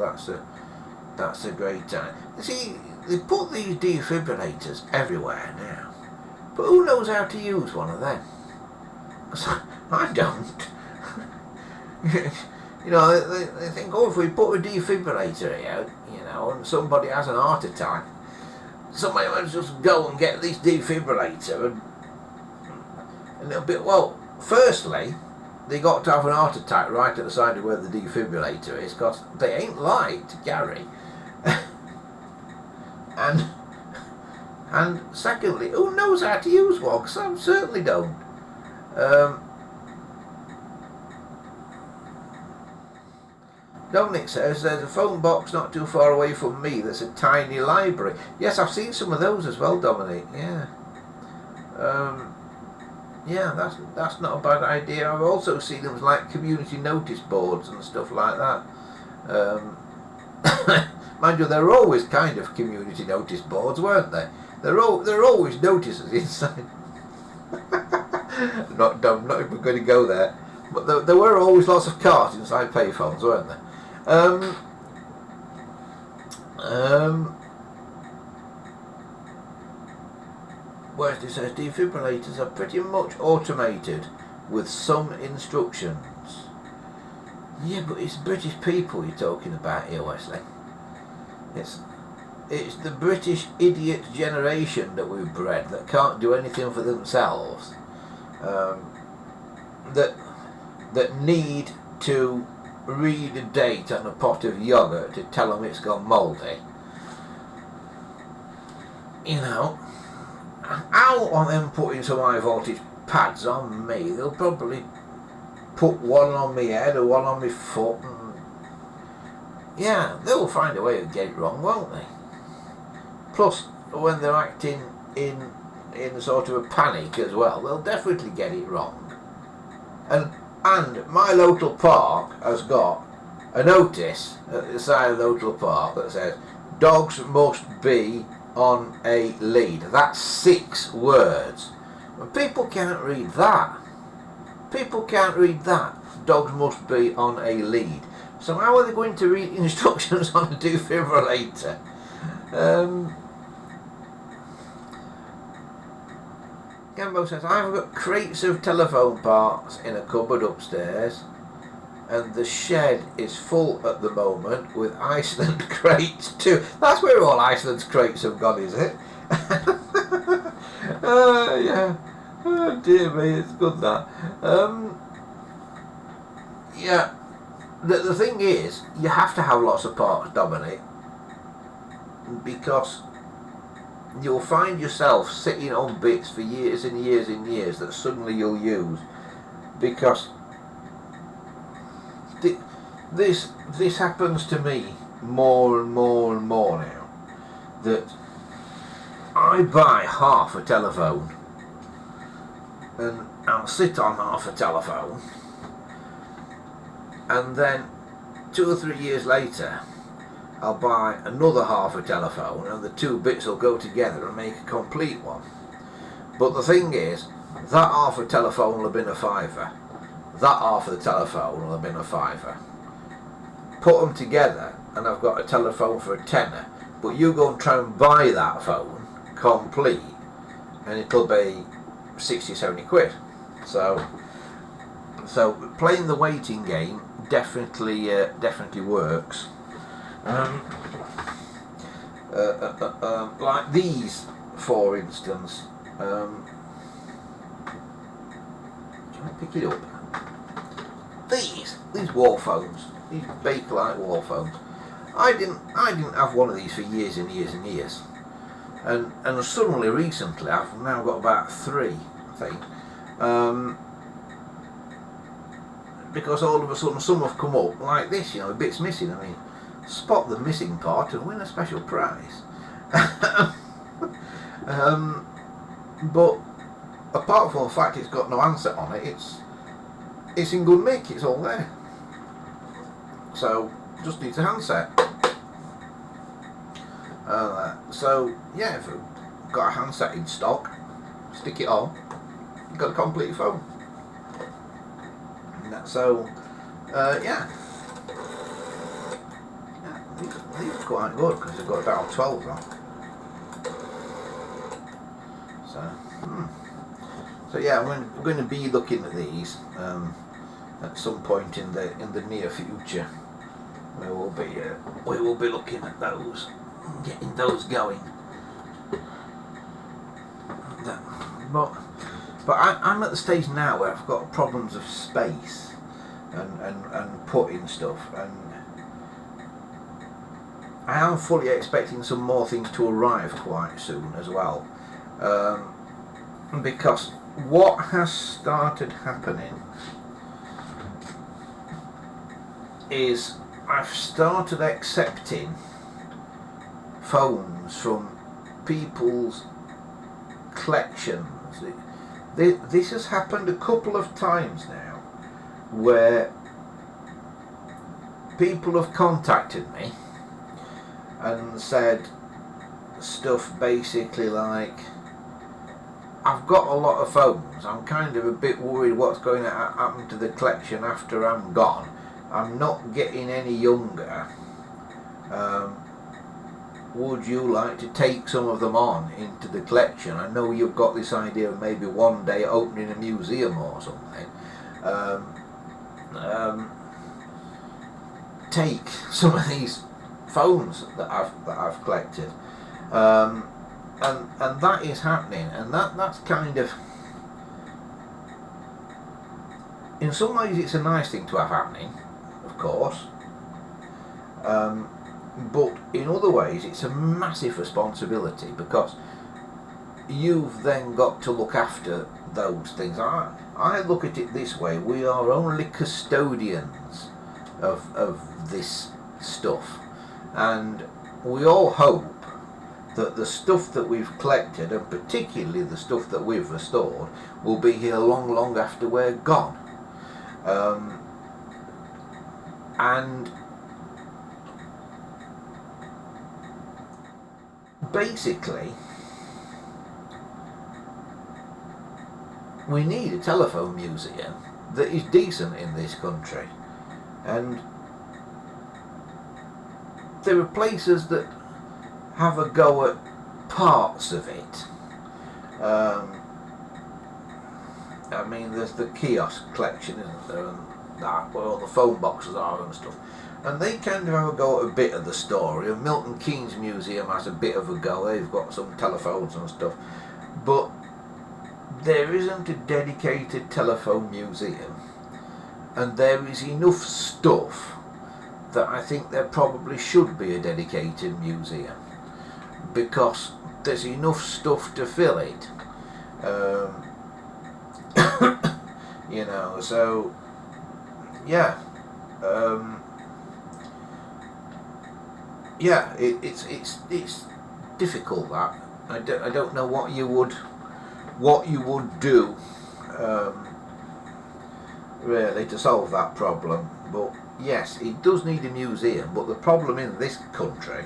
that's a great time. You see, they put these defibrillators everywhere now, but who knows how to use one of them? 'Cause I don't. You know, they think, oh, if we put a defibrillator here, you know, and somebody has an heart attack, somebody might just go and get this defibrillator and it'll be, well, firstly, they got to have an heart attack right at the side of where the defibrillator is, because they ain't light to carry. And secondly, who knows how to use one? Because I certainly don't. Dominic says, there's a phone box not too far away from me that's a tiny library. Yes, I've seen some of those as well, Dominic, yeah. Yeah, that's not a bad idea. I've also seen them like community notice boards and stuff like that. Mind you, they're always kind of community notice boards, weren't they? There are always notices inside. not even going to go there. But there were always lots of cards inside payphones, weren't there? Whereas it says defibrillators are pretty much automated with some instructions. Yeah, but it's British people you're talking about here, Wesley. It's the British idiot generation that we've bred that can't do anything for themselves. That need to read a date on a pot of yogurt to tell them it's gone mouldy. You know, I don't want them putting some high voltage pads on me. They'll probably put one on my head or one on my foot. And yeah, they'll find a way to get it wrong, won't they? Plus, when they're acting in sort of a panic as well, they'll definitely get it wrong. And my local park has got a notice at the side of the local park that says, dogs must be on a lead. That's 6 words. And people can't read that. People can't read that. Dogs must be on a lead. So how are they going to read instructions on a defibrillator? Gambo says, I've got crates of telephone parts in a cupboard upstairs, and the shed is full at the moment with Iceland crates too. That's where all Iceland's crates have gone, is it? Yeah. Oh dear me, it's good that. Yeah. The thing is, you have to have lots of parts, Dominic, because you'll find yourself sitting on bits for years and years and years that suddenly you'll use, because this happens to me more and more and more now, that I buy half a telephone and I'll sit on half a telephone, and then 2 or 3 years later I'll buy another half a telephone, and the two bits will go together and make a complete one. But the thing is, that half a telephone will have been a fiver, that half of the telephone will have been a fiver. Put them together and I've got a telephone for a tenner, but you go and try and buy that phone complete and it'll be 60-70 quid. So playing the waiting game definitely works. Like these, for instance. Do you want to pick it up? These wall phones, these Bakelite wall phones. I didn't have one of these for years and years and years, and suddenly recently I've now got about 3, I think. Because all of a sudden some have come up like this, a bit's missing. I mean, spot the missing part and win a special prize. But apart from the fact it's got no handset on it, it's in good nick, it's all there. So just needs a handset. So yeah, if you've got a handset in stock, stick it on, you've got a complete phone. So yeah, these are quite good because they've got about 12 on. So yeah, I'm going to be looking at these at some point in the near future. We will be looking at those, getting those going. But I'm at the stage now where I've got problems of space and putting stuff, and I am fully expecting some more things to arrive quite soon as well. Because what has started happening is I've started accepting phones from people's collections. This has happened a couple of times now, where people have contacted me and said stuff basically like, I've got a lot of phones, I'm kind of a bit worried what's going to happen to the collection after I'm gone. I'm not getting any younger. Would you like to take some of them on into the collection? I know you've got this idea of maybe one day opening a museum or something. Take some of these phones that I've collected. And that is happening, and that's kind of, in some ways it's a nice thing to have happening, of course, but in other ways it's a massive responsibility, because you've then got to look after those things. I look at it this way: we are only custodians of this stuff, and we all hope that the stuff that we've collected, and particularly the stuff that we've restored, will be here long after we're gone. And basically, we need a telephone museum that is decent in this country, and there are places that have a go at parts of it. I mean, there's the kiosk collection, isn't there, and that, where all the phone boxes are and stuff, and they kind of have a go at a bit of the story. And Milton Keynes Museum has a bit of a go. They've got some telephones and stuff, but there isn't a dedicated telephone museum, and there is enough stuff that I think there probably should be a dedicated museum, because there's enough stuff to fill it. So yeah, yeah, it's difficult that. I don't know what you would do really to solve that problem. But yes, it does need a museum. But the problem in this country,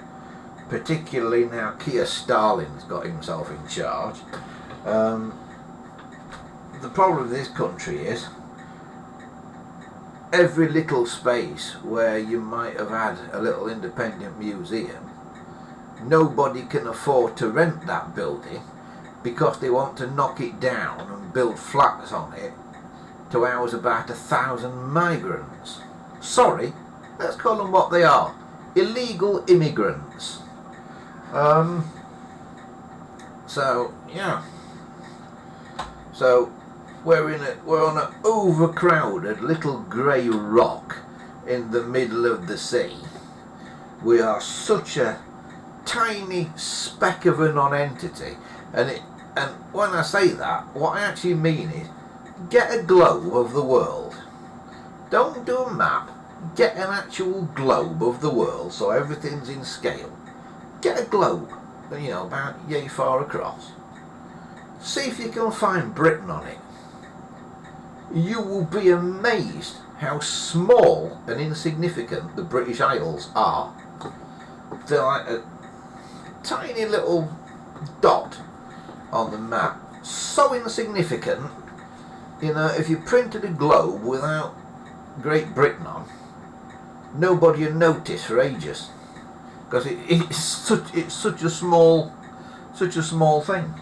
particularly now Keir Starmer's got himself in charge, the problem in this country is every little space where you might have had a little independent museum, nobody can afford to rent that building because they want to knock it down and build flats on it to house about 1,000 migrants. Sorry, let's call them what they are: illegal immigrants. So yeah. So we're on an overcrowded little grey rock in the middle of the sea. We are such a tiny speck of a non-entity, and when I say that, what I actually mean is get a globe of the world. Don't do a map. Get an actual globe of the world so everything's in scale. Get a globe, about yay far across. See if you can find Britain on it. You will be amazed how small and insignificant the British Isles are. They're like a tiny little dot on the map. So insignificant, if you printed a globe without Great Britain on, nobody would notice for ages, because it's such a small thing.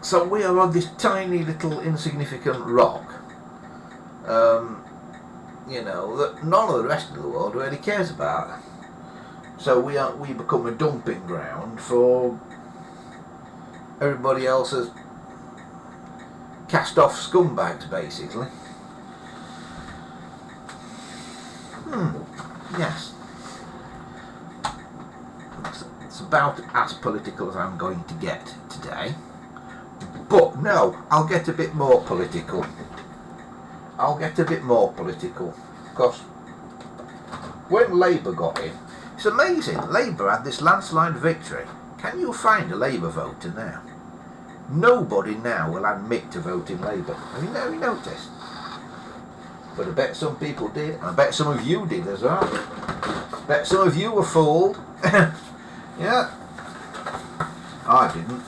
So we are on this tiny little insignificant rock, that none of the rest of the world really cares about. So we become a dumping ground for everybody else's cast off scumbags, basically. Yes. It's about as political as I'm going to get today. But no, I'll get a bit more political. Because when Labour got in, it's amazing. Labour had this landslide victory. Can you find a Labour voter now? Nobody now will admit to voting Labour. Have you noticed? But I bet some people did. I bet some of you did as well. I bet some of you were fooled. Yeah. I didn't.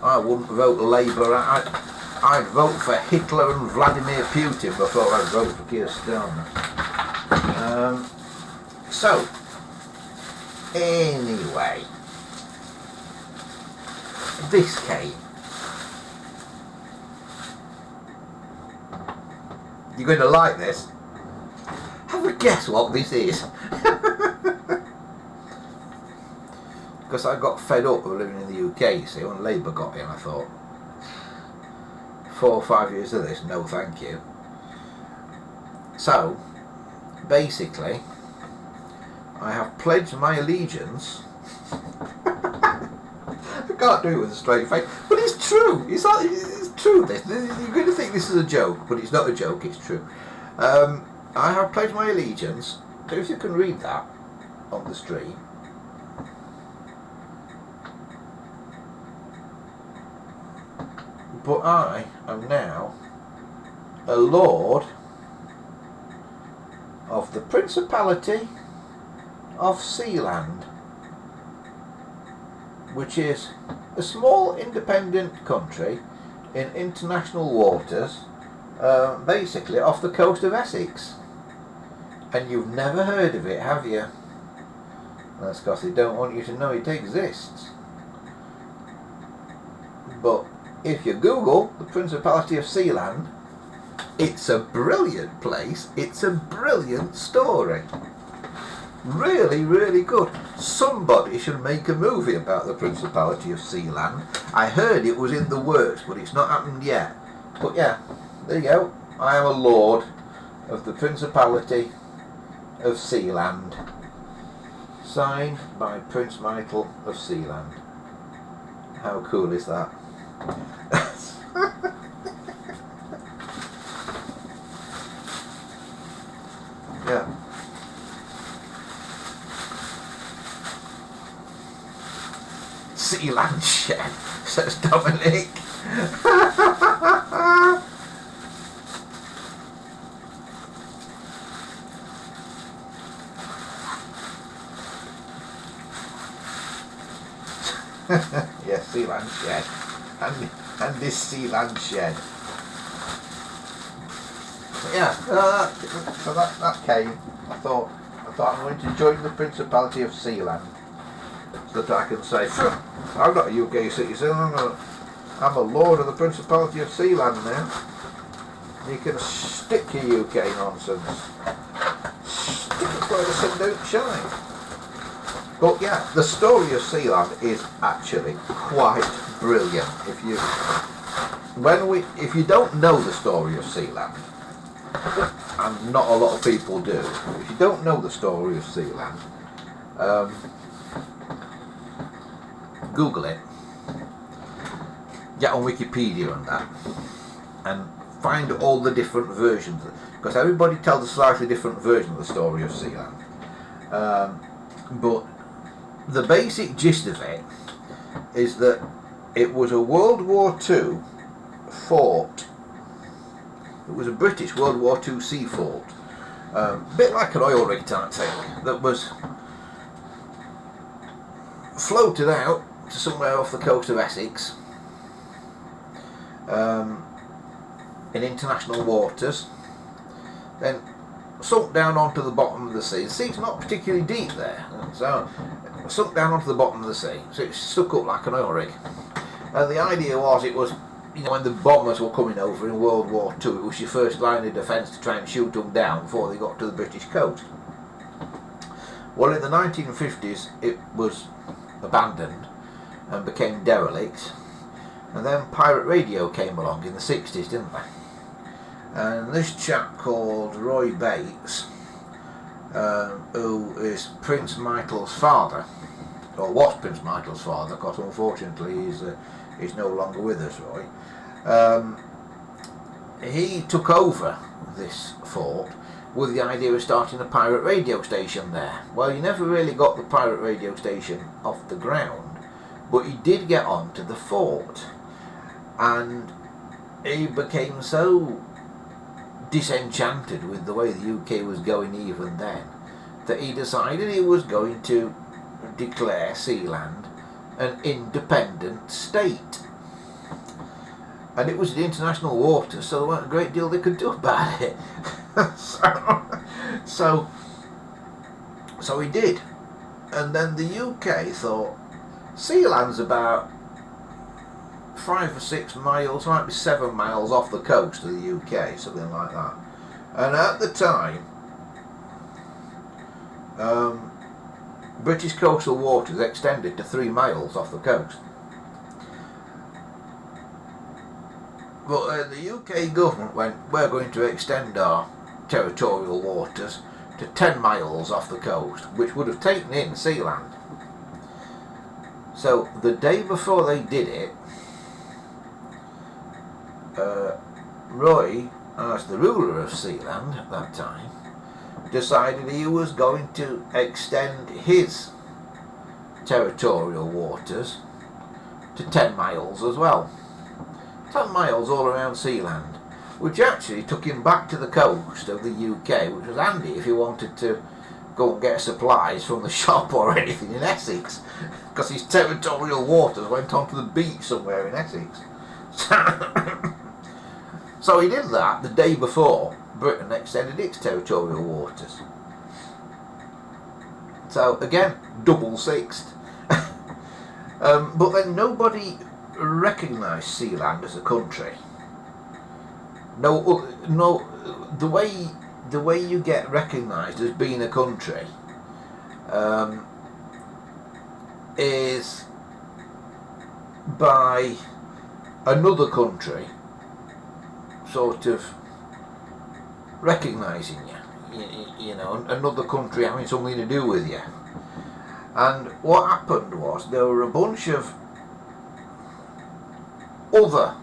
I wouldn't vote Labour. I'd vote for Hitler and Vladimir Putin before I'd vote for Keir Starmer. So, anyway, this came. You're going to like this. Have a guess what this is. Because I got fed up of living in the UK, you see. When Labour got in, I thought, 4 or 5 years of this, no thank you. So, basically, I have pledged my allegiance. I can't do it with a straight face, but it's true. It's true. This you're going to think this is a joke, but it's not a joke. It's true. I have pledged my allegiance. So if you can read that on the stream. But I am now a lord of the Principality of Sealand, which is a small independent country in international waters, basically off the coast of Essex. And you've never heard of it, have you? That's because they don't want you to know it exists. But if you Google the Principality of Sealand, it's a brilliant place. It's a brilliant story. Really, really good. Somebody should make a movie about the Principality of Sealand. I heard it was in the works, but it's not happened yet. But yeah, there you go. I am a lord of the Principality of Sealand. Signed by Prince Michael of Sealand. How cool is that? Yeah. Sealand shed, says Dominic. Yes, Sealand shed. And this Sealand shed. Yeah, so that came. I thought I'm going to join the Principality of Sealand, so that I can say, I'm not a UK citizen, I'm a lord of the Principality of Sealand now. You can stick your UK nonsense. Stick it where the sun don't shine. But yeah, the story of Sealand is actually quite brilliant. If you don't know the story of Sealand, and not a lot of people do, if you don't know the story of Sealand, Google it, get on Wikipedia and that, and find all the different versions, because everybody tells a slightly different version of the story of Sealand. But the basic gist of it is that it was a World War II fort. It was a British World War II sea fort, a bit like an oil rig type thing, that was floated out to somewhere off the coast of Essex, in international waters, then sunk down onto the bottom of the sea. The sea's not particularly deep there, so sunk down onto the bottom of the sea, so it stuck up like an oil rig. And the idea was, it was, when the bombers were coming over in World War II, it was your first line of defence to try and shoot them down before they got to the British coast. Well, in the 1950s it was abandoned and became derelict, and then pirate radio came along in the 60s, didn't they? And this chap called Roy Bates, who is Prince Mitel's father, or was Prince Mitel's father, because unfortunately he's no longer with us, Roy. He took over this fort with the idea of starting a pirate radio station there. Well, he never really got the pirate radio station off the ground, but he did get onto the fort, and he became so disenchanted with the way the UK was going even then, that he decided he was going to declare Sealand an independent state. And it was the international waters, so there weren't a great deal they could do about it. so he did. And then the UK thought, Sealand's about 5 or 6 miles, might be 7 miles off the coast of the UK, something like that. And at the time, British coastal waters extended to 3 miles off the coast. But the UK government went, we're going to extend our territorial waters to 10 miles off the coast, which would have taken in Sealand. So the day before they did it, Roy, as the ruler of Sealand at that time, decided he was going to extend his territorial waters to 10 miles as well. 10 miles all around Sealand, which actually took him back to the coast of the UK, which was handy if he wanted to go and get supplies from the shop or anything in Essex, because his territorial waters went onto the beach somewhere in Essex. So he did that the day before Britain extended its territorial waters. So again, double-sixed. But then nobody recognised Sealand as a country. No, the way you get recognised as being a country is by another country sort of recognising you know, another country having something to do with you. And what happened was, there were a bunch of other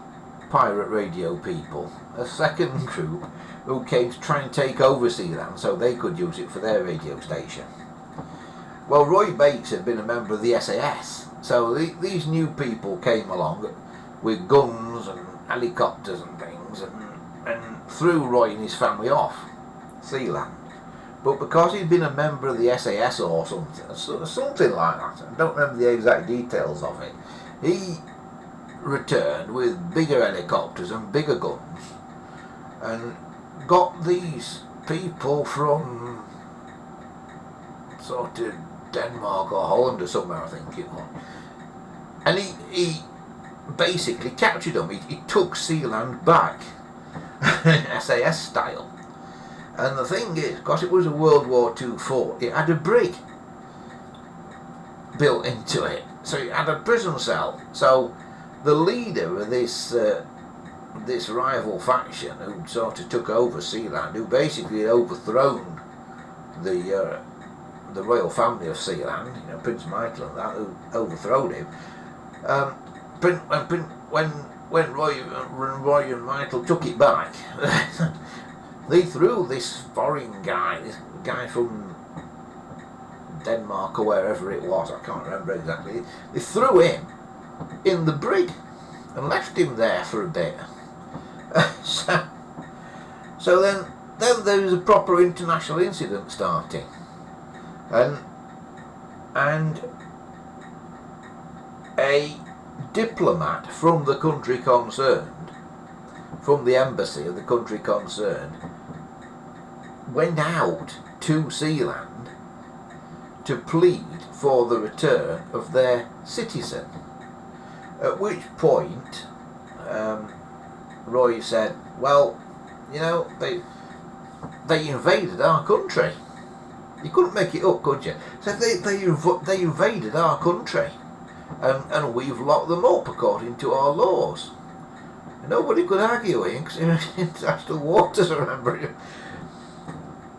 pirate radio people, a second group, who came to try and take over Sealand so they could use it for their radio station. Well, Roy Bates had been a member of the SAS, So these new people came along with guns and helicopters and things, and threw Roy and his family off Sealand. But because he'd been a member of the SAS or something like that, I don't remember the exact details of it, he returned with bigger helicopters and bigger guns and got these people from sort of Denmark or Holland or somewhere, I think it was. And he basically captured them. He took Sealand back, SAS style. And the thing is, because it was a World War II fort, it had a brig built into it. So it had a prison cell. So the leader of this rival faction, who sort of took over Sealand, who basically had overthrown the royal family of Sealand, you know, Prince Michael and that, who overthrown him. When Roy and Michael took it back, they threw this foreign guy, this guy from Denmark or wherever it was, I can't remember exactly, they threw him in the brig and left him there for a bit. So then there was a proper international incident starting, and a diplomat from the country concerned, from the embassy of the country concerned, went out to Sealand to plead for the return of their citizen. At which point Roy said, well, you know, they invaded our country. You couldn't make it up, could you? So they invaded our country, and we've locked them up according to our laws. Nobody could argue with him because they're in international waters, remember.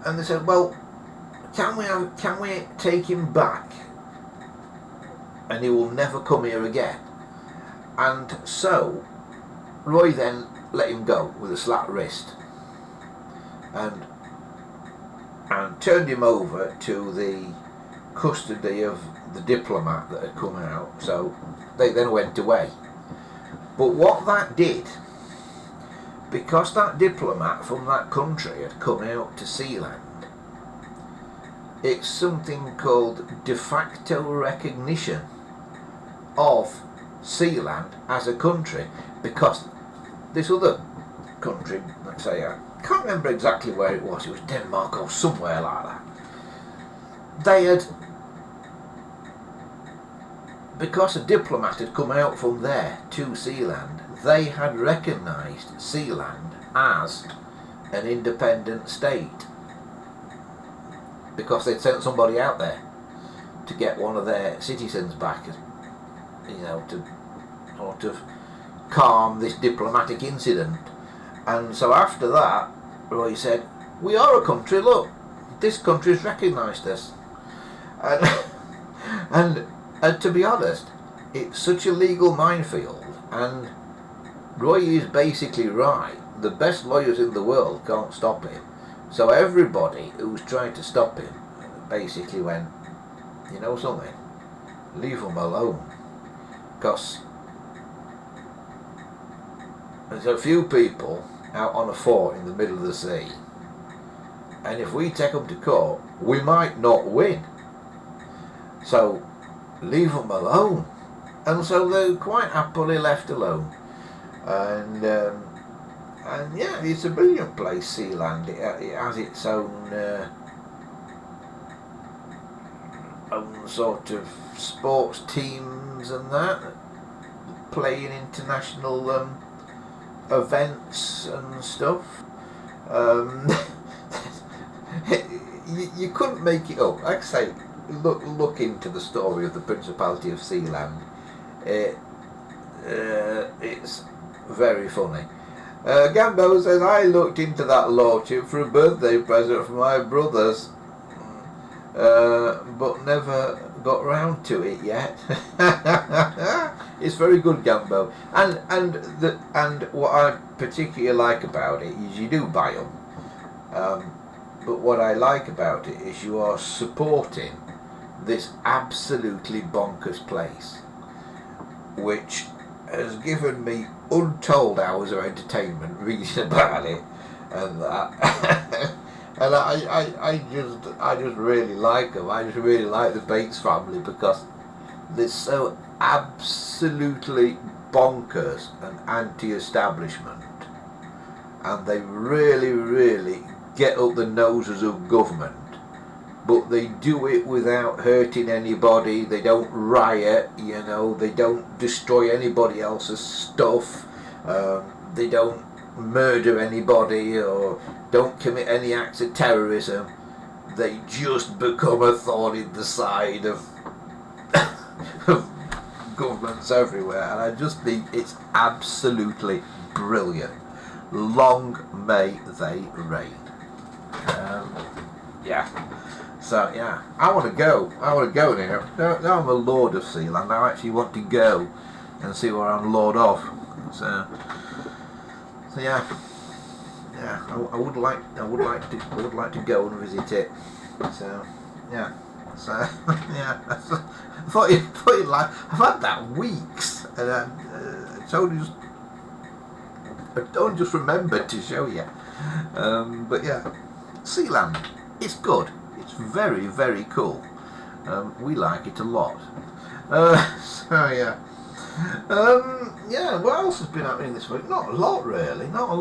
And they said, well, can we take him back and he will never come here again? And so Roy then let him go with a slack wrist and turned him over to the custody of the diplomat that had come out. So they then went away. But what that did, because that diplomat from that country had come out to Sealand, it's something called de facto recognition of Sealand as a country, because this other country, let's say, I can't remember exactly where it was Denmark or somewhere like that, they had, because a diplomat had come out from there to Sealand, they had recognised Sealand as an independent state, because they'd sent somebody out there to get one of their citizens back, you know, to sort of calm this diplomatic incident. And so after that, Roy said, we are a country, look, this country's recognised us. And to be honest, it's such a legal minefield, and Roy is basically right. The best lawyers in the world can't stop him. So everybody who's trying to stop him basically went, you know something, leave him alone. Because there's a few people out on a fort in the middle of the sea, and if we take them to court, we might not win. So leave them alone. And so they're quite happily left alone. And yeah, it's a brilliant place, Sealand. It has its own sort of sports teams and that, play in international events and stuff. You couldn't make it up. Like I say, look into the story of the Principality of Sealand. It's very funny. Gambo says, I looked into that lordship for a birthday present for my brothers, but never got round to it yet. It's very good, Gambo. And what I particularly like about it is you do buy them. But what I like about it is you are supporting this absolutely bonkers place. which has given me untold hours of entertainment reading about it and that. And I just really like them. I just really like the Bates family because they're so absolutely bonkers and anti-establishment, and they really get up the noses of government, but they do it without hurting anybody. They don't riot, you know, they don't destroy anybody else's stuff, they don't murder anybody or don't commit any acts of terrorism. They just become a thorn in the side of governments everywhere, and I just think it's absolutely brilliant. Long may they reign. Yeah. So yeah, I want to go now. Now I'm a lord of Sealand. I actually want to go and see where I'm lord of. So yeah, I would like to go and visit it. So yeah. So yeah, I thought you'd like. I've had that weeks, and it's only just I don't just remember to show you. But yeah, Sealand, it's good. It's very cool. We like it a lot. So yeah. Yeah, what else has been happening this week? Not a lot really. Not a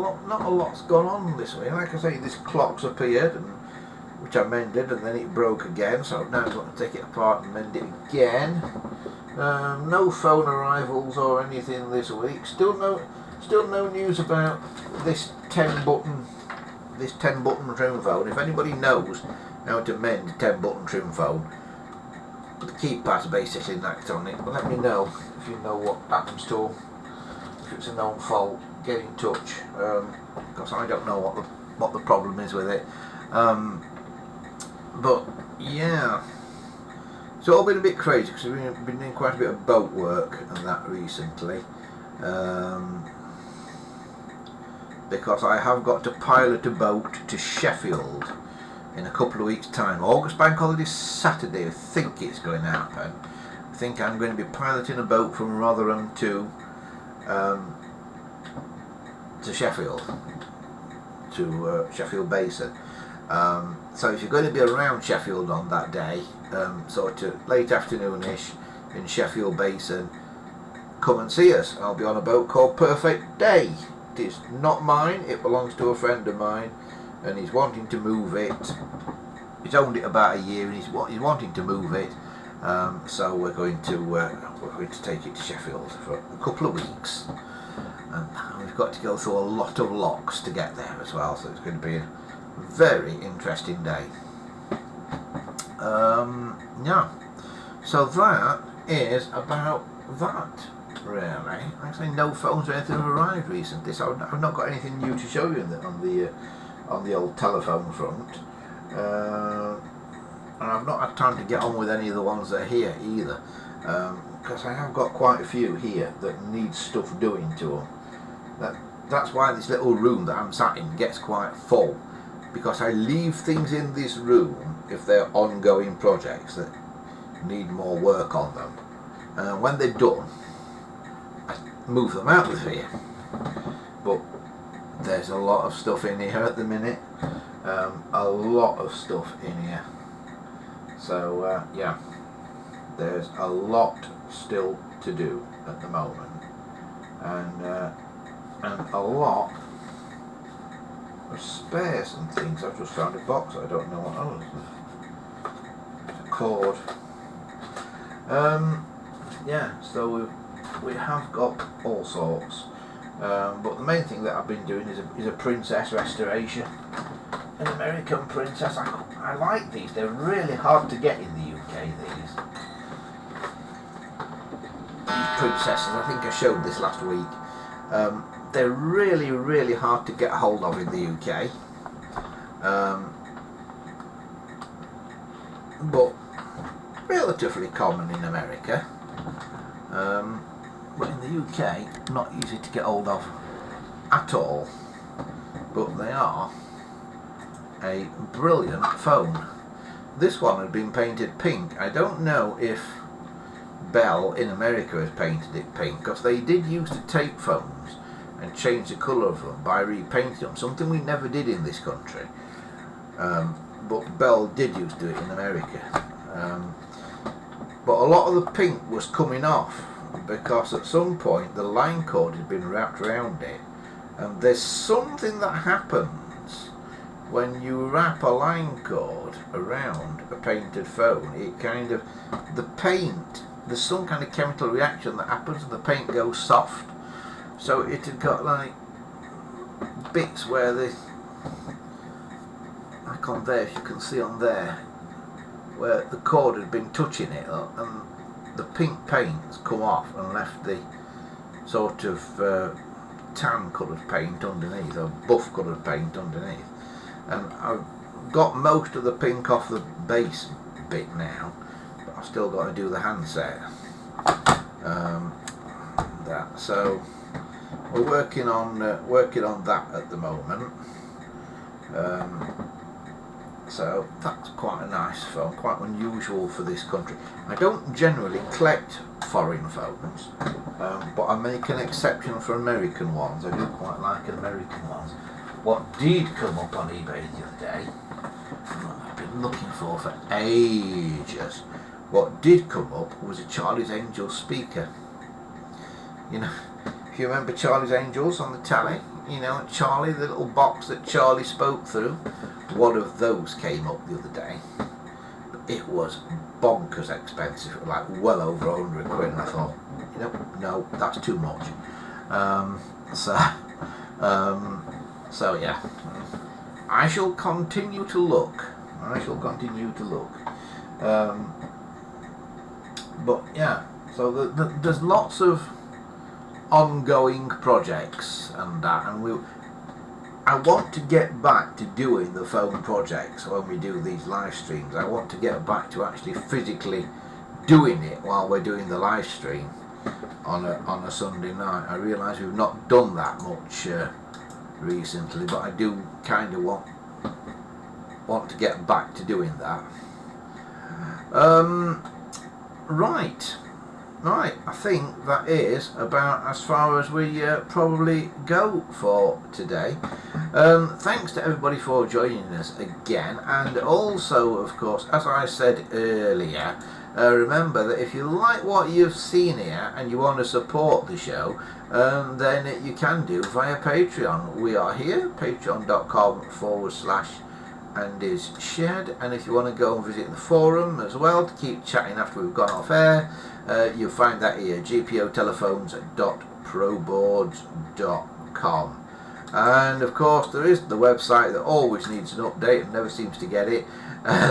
lot's gone on this week. Like I say, this clock's appeared, which I mended, and then it broke again, so now I've got to take it apart and mend it again. No phone arrivals or anything this week. Still no news about this 10 button trim phone. If anybody knows how to mend a 10 button trim phone, the keypad's basically knacked on it, let me know if you know what happens to them. If it's a known fault, get in touch, because I don't know what the problem is with it. But yeah, it's all been a bit crazy because we've been doing quite a bit of boat work and that recently, because I have got to pilot a boat to Sheffield in a couple of weeks' time. August Bank Holiday Saturday, I think it's going to happen. I think I'm going to be piloting a boat from Rotherham to Sheffield, to Sheffield Basin. So if you're going to be around Sheffield on that day, sort of late afternoonish in Sheffield Basin, come and see us. I'll be on a boat called Perfect Day. It is not mine, it belongs to a friend of mine, and he's wanting to move it. He's owned it about a year and he's wanting to move it, so we're going to take it to Sheffield for a couple of weeks, and we've got to go through a lot of locks to get there as well, so it's going to be a very interesting day. Yeah, so that is about that really. Actually, no phones or anything have arrived recently, so I've not got anything new to show you on the old telephone front, and I've not had time to get on with any of the ones that are here either, because I have got quite a few here that need stuff doing to them. That's why this little room that I'm sat in gets quite full, because I leave things in this room if they're ongoing projects that need more work on them, and when they're done I move them out of here. But there's a lot of stuff in here at the minute, a lot of stuff in here, so yeah, there's a lot still to do at the moment, and a lot of spares and things. I've just found a box, I don't know what else. It's a cord. Yeah, so we have got all sorts, but the main thing that I've been doing is a princess restoration, an American princess. I like these, they're really hard to get in the UK, these princesses. I think I showed this last week. They're really hard to get hold of in the UK, but relatively common in America, but in the UK not easy to get hold of at all. But they are a brilliant phone. This one had been painted pink. I don't know if Bell in America has painted it pink, because they did used to take phones and change the colour of them by repainting them, something we never did in this country. But Bell did used to do it in America. But a lot of the pink was coming off because at some point the line cord had been wrapped around it, and there's something that happens when you wrap a line cord around a painted phone. It kind of, the paint, there's some kind of chemical reaction that happens and the paint goes soft. So it had got like bits where the, like on there, if you can see on there, where the cord had been touching it, and the pink paint's come off and left the sort of tan coloured paint underneath, or buff coloured paint underneath. And I've got most of the pink off the base bit now, but I've still got to do the handset. So we're working on that at the moment. So that's quite a nice phone, quite unusual for this country. I don't generally collect foreign phones, but I make an exception for American ones. I do quite like American ones. What did come up on eBay the other day, I've been looking for ages, what did come up was a Charlie's Angels speaker. You know, if you remember Charlie's Angels on the telly, you know, Charlie, the little box that Charlie spoke through, one of those came up the other day. It was bonkers expensive, like well over 100 quid, and I thought, you know, no, that's too much. So yeah, I shall continue to look. But yeah, so there's lots of ongoing projects and that, and I want to get back to doing the phone projects when we do these live streams. I want to get back to actually physically doing it while we're doing the live stream on a Sunday night. I realise we've not done that much recently, but I do kind of want to get back to doing that. Right, I think that is about as far as we probably go for today. Thanks to everybody for joining us again, and also, of course, as I said earlier, remember that if you like what you've seen here and you want to support the show, then you can do via Patreon. We are here, patreon.com/andisshed, and if you want to go and visit the forum as well to keep chatting after we've gone off air, you'll find that here, gpotelephones.proboards.com. And of course there is the website that always needs an update and never seems to get it,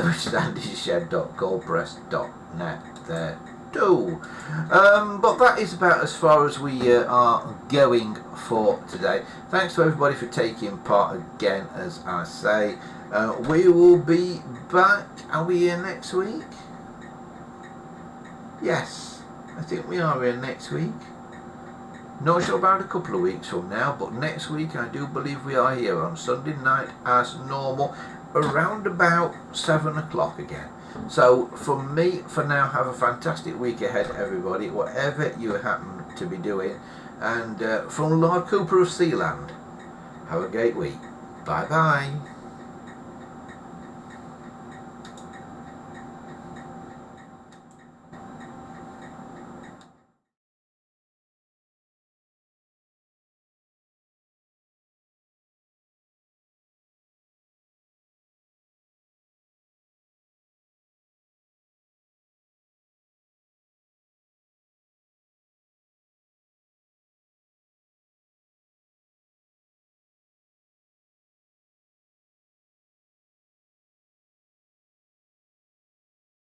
which is andisshed.goldpress.net there too. But that is about as far as we are going for today. Thanks to everybody for taking part again, as I say. We will be back. Are we here next week? Yes, I think we are here next week. Not sure about a couple of weeks from now, but next week I do believe we are here on Sunday night as normal, around about 7 o'clock again. So from me, for now, have a fantastic week ahead, everybody, whatever you happen to be doing. And from Lord Cooper of Sealand, have a great week. Bye bye.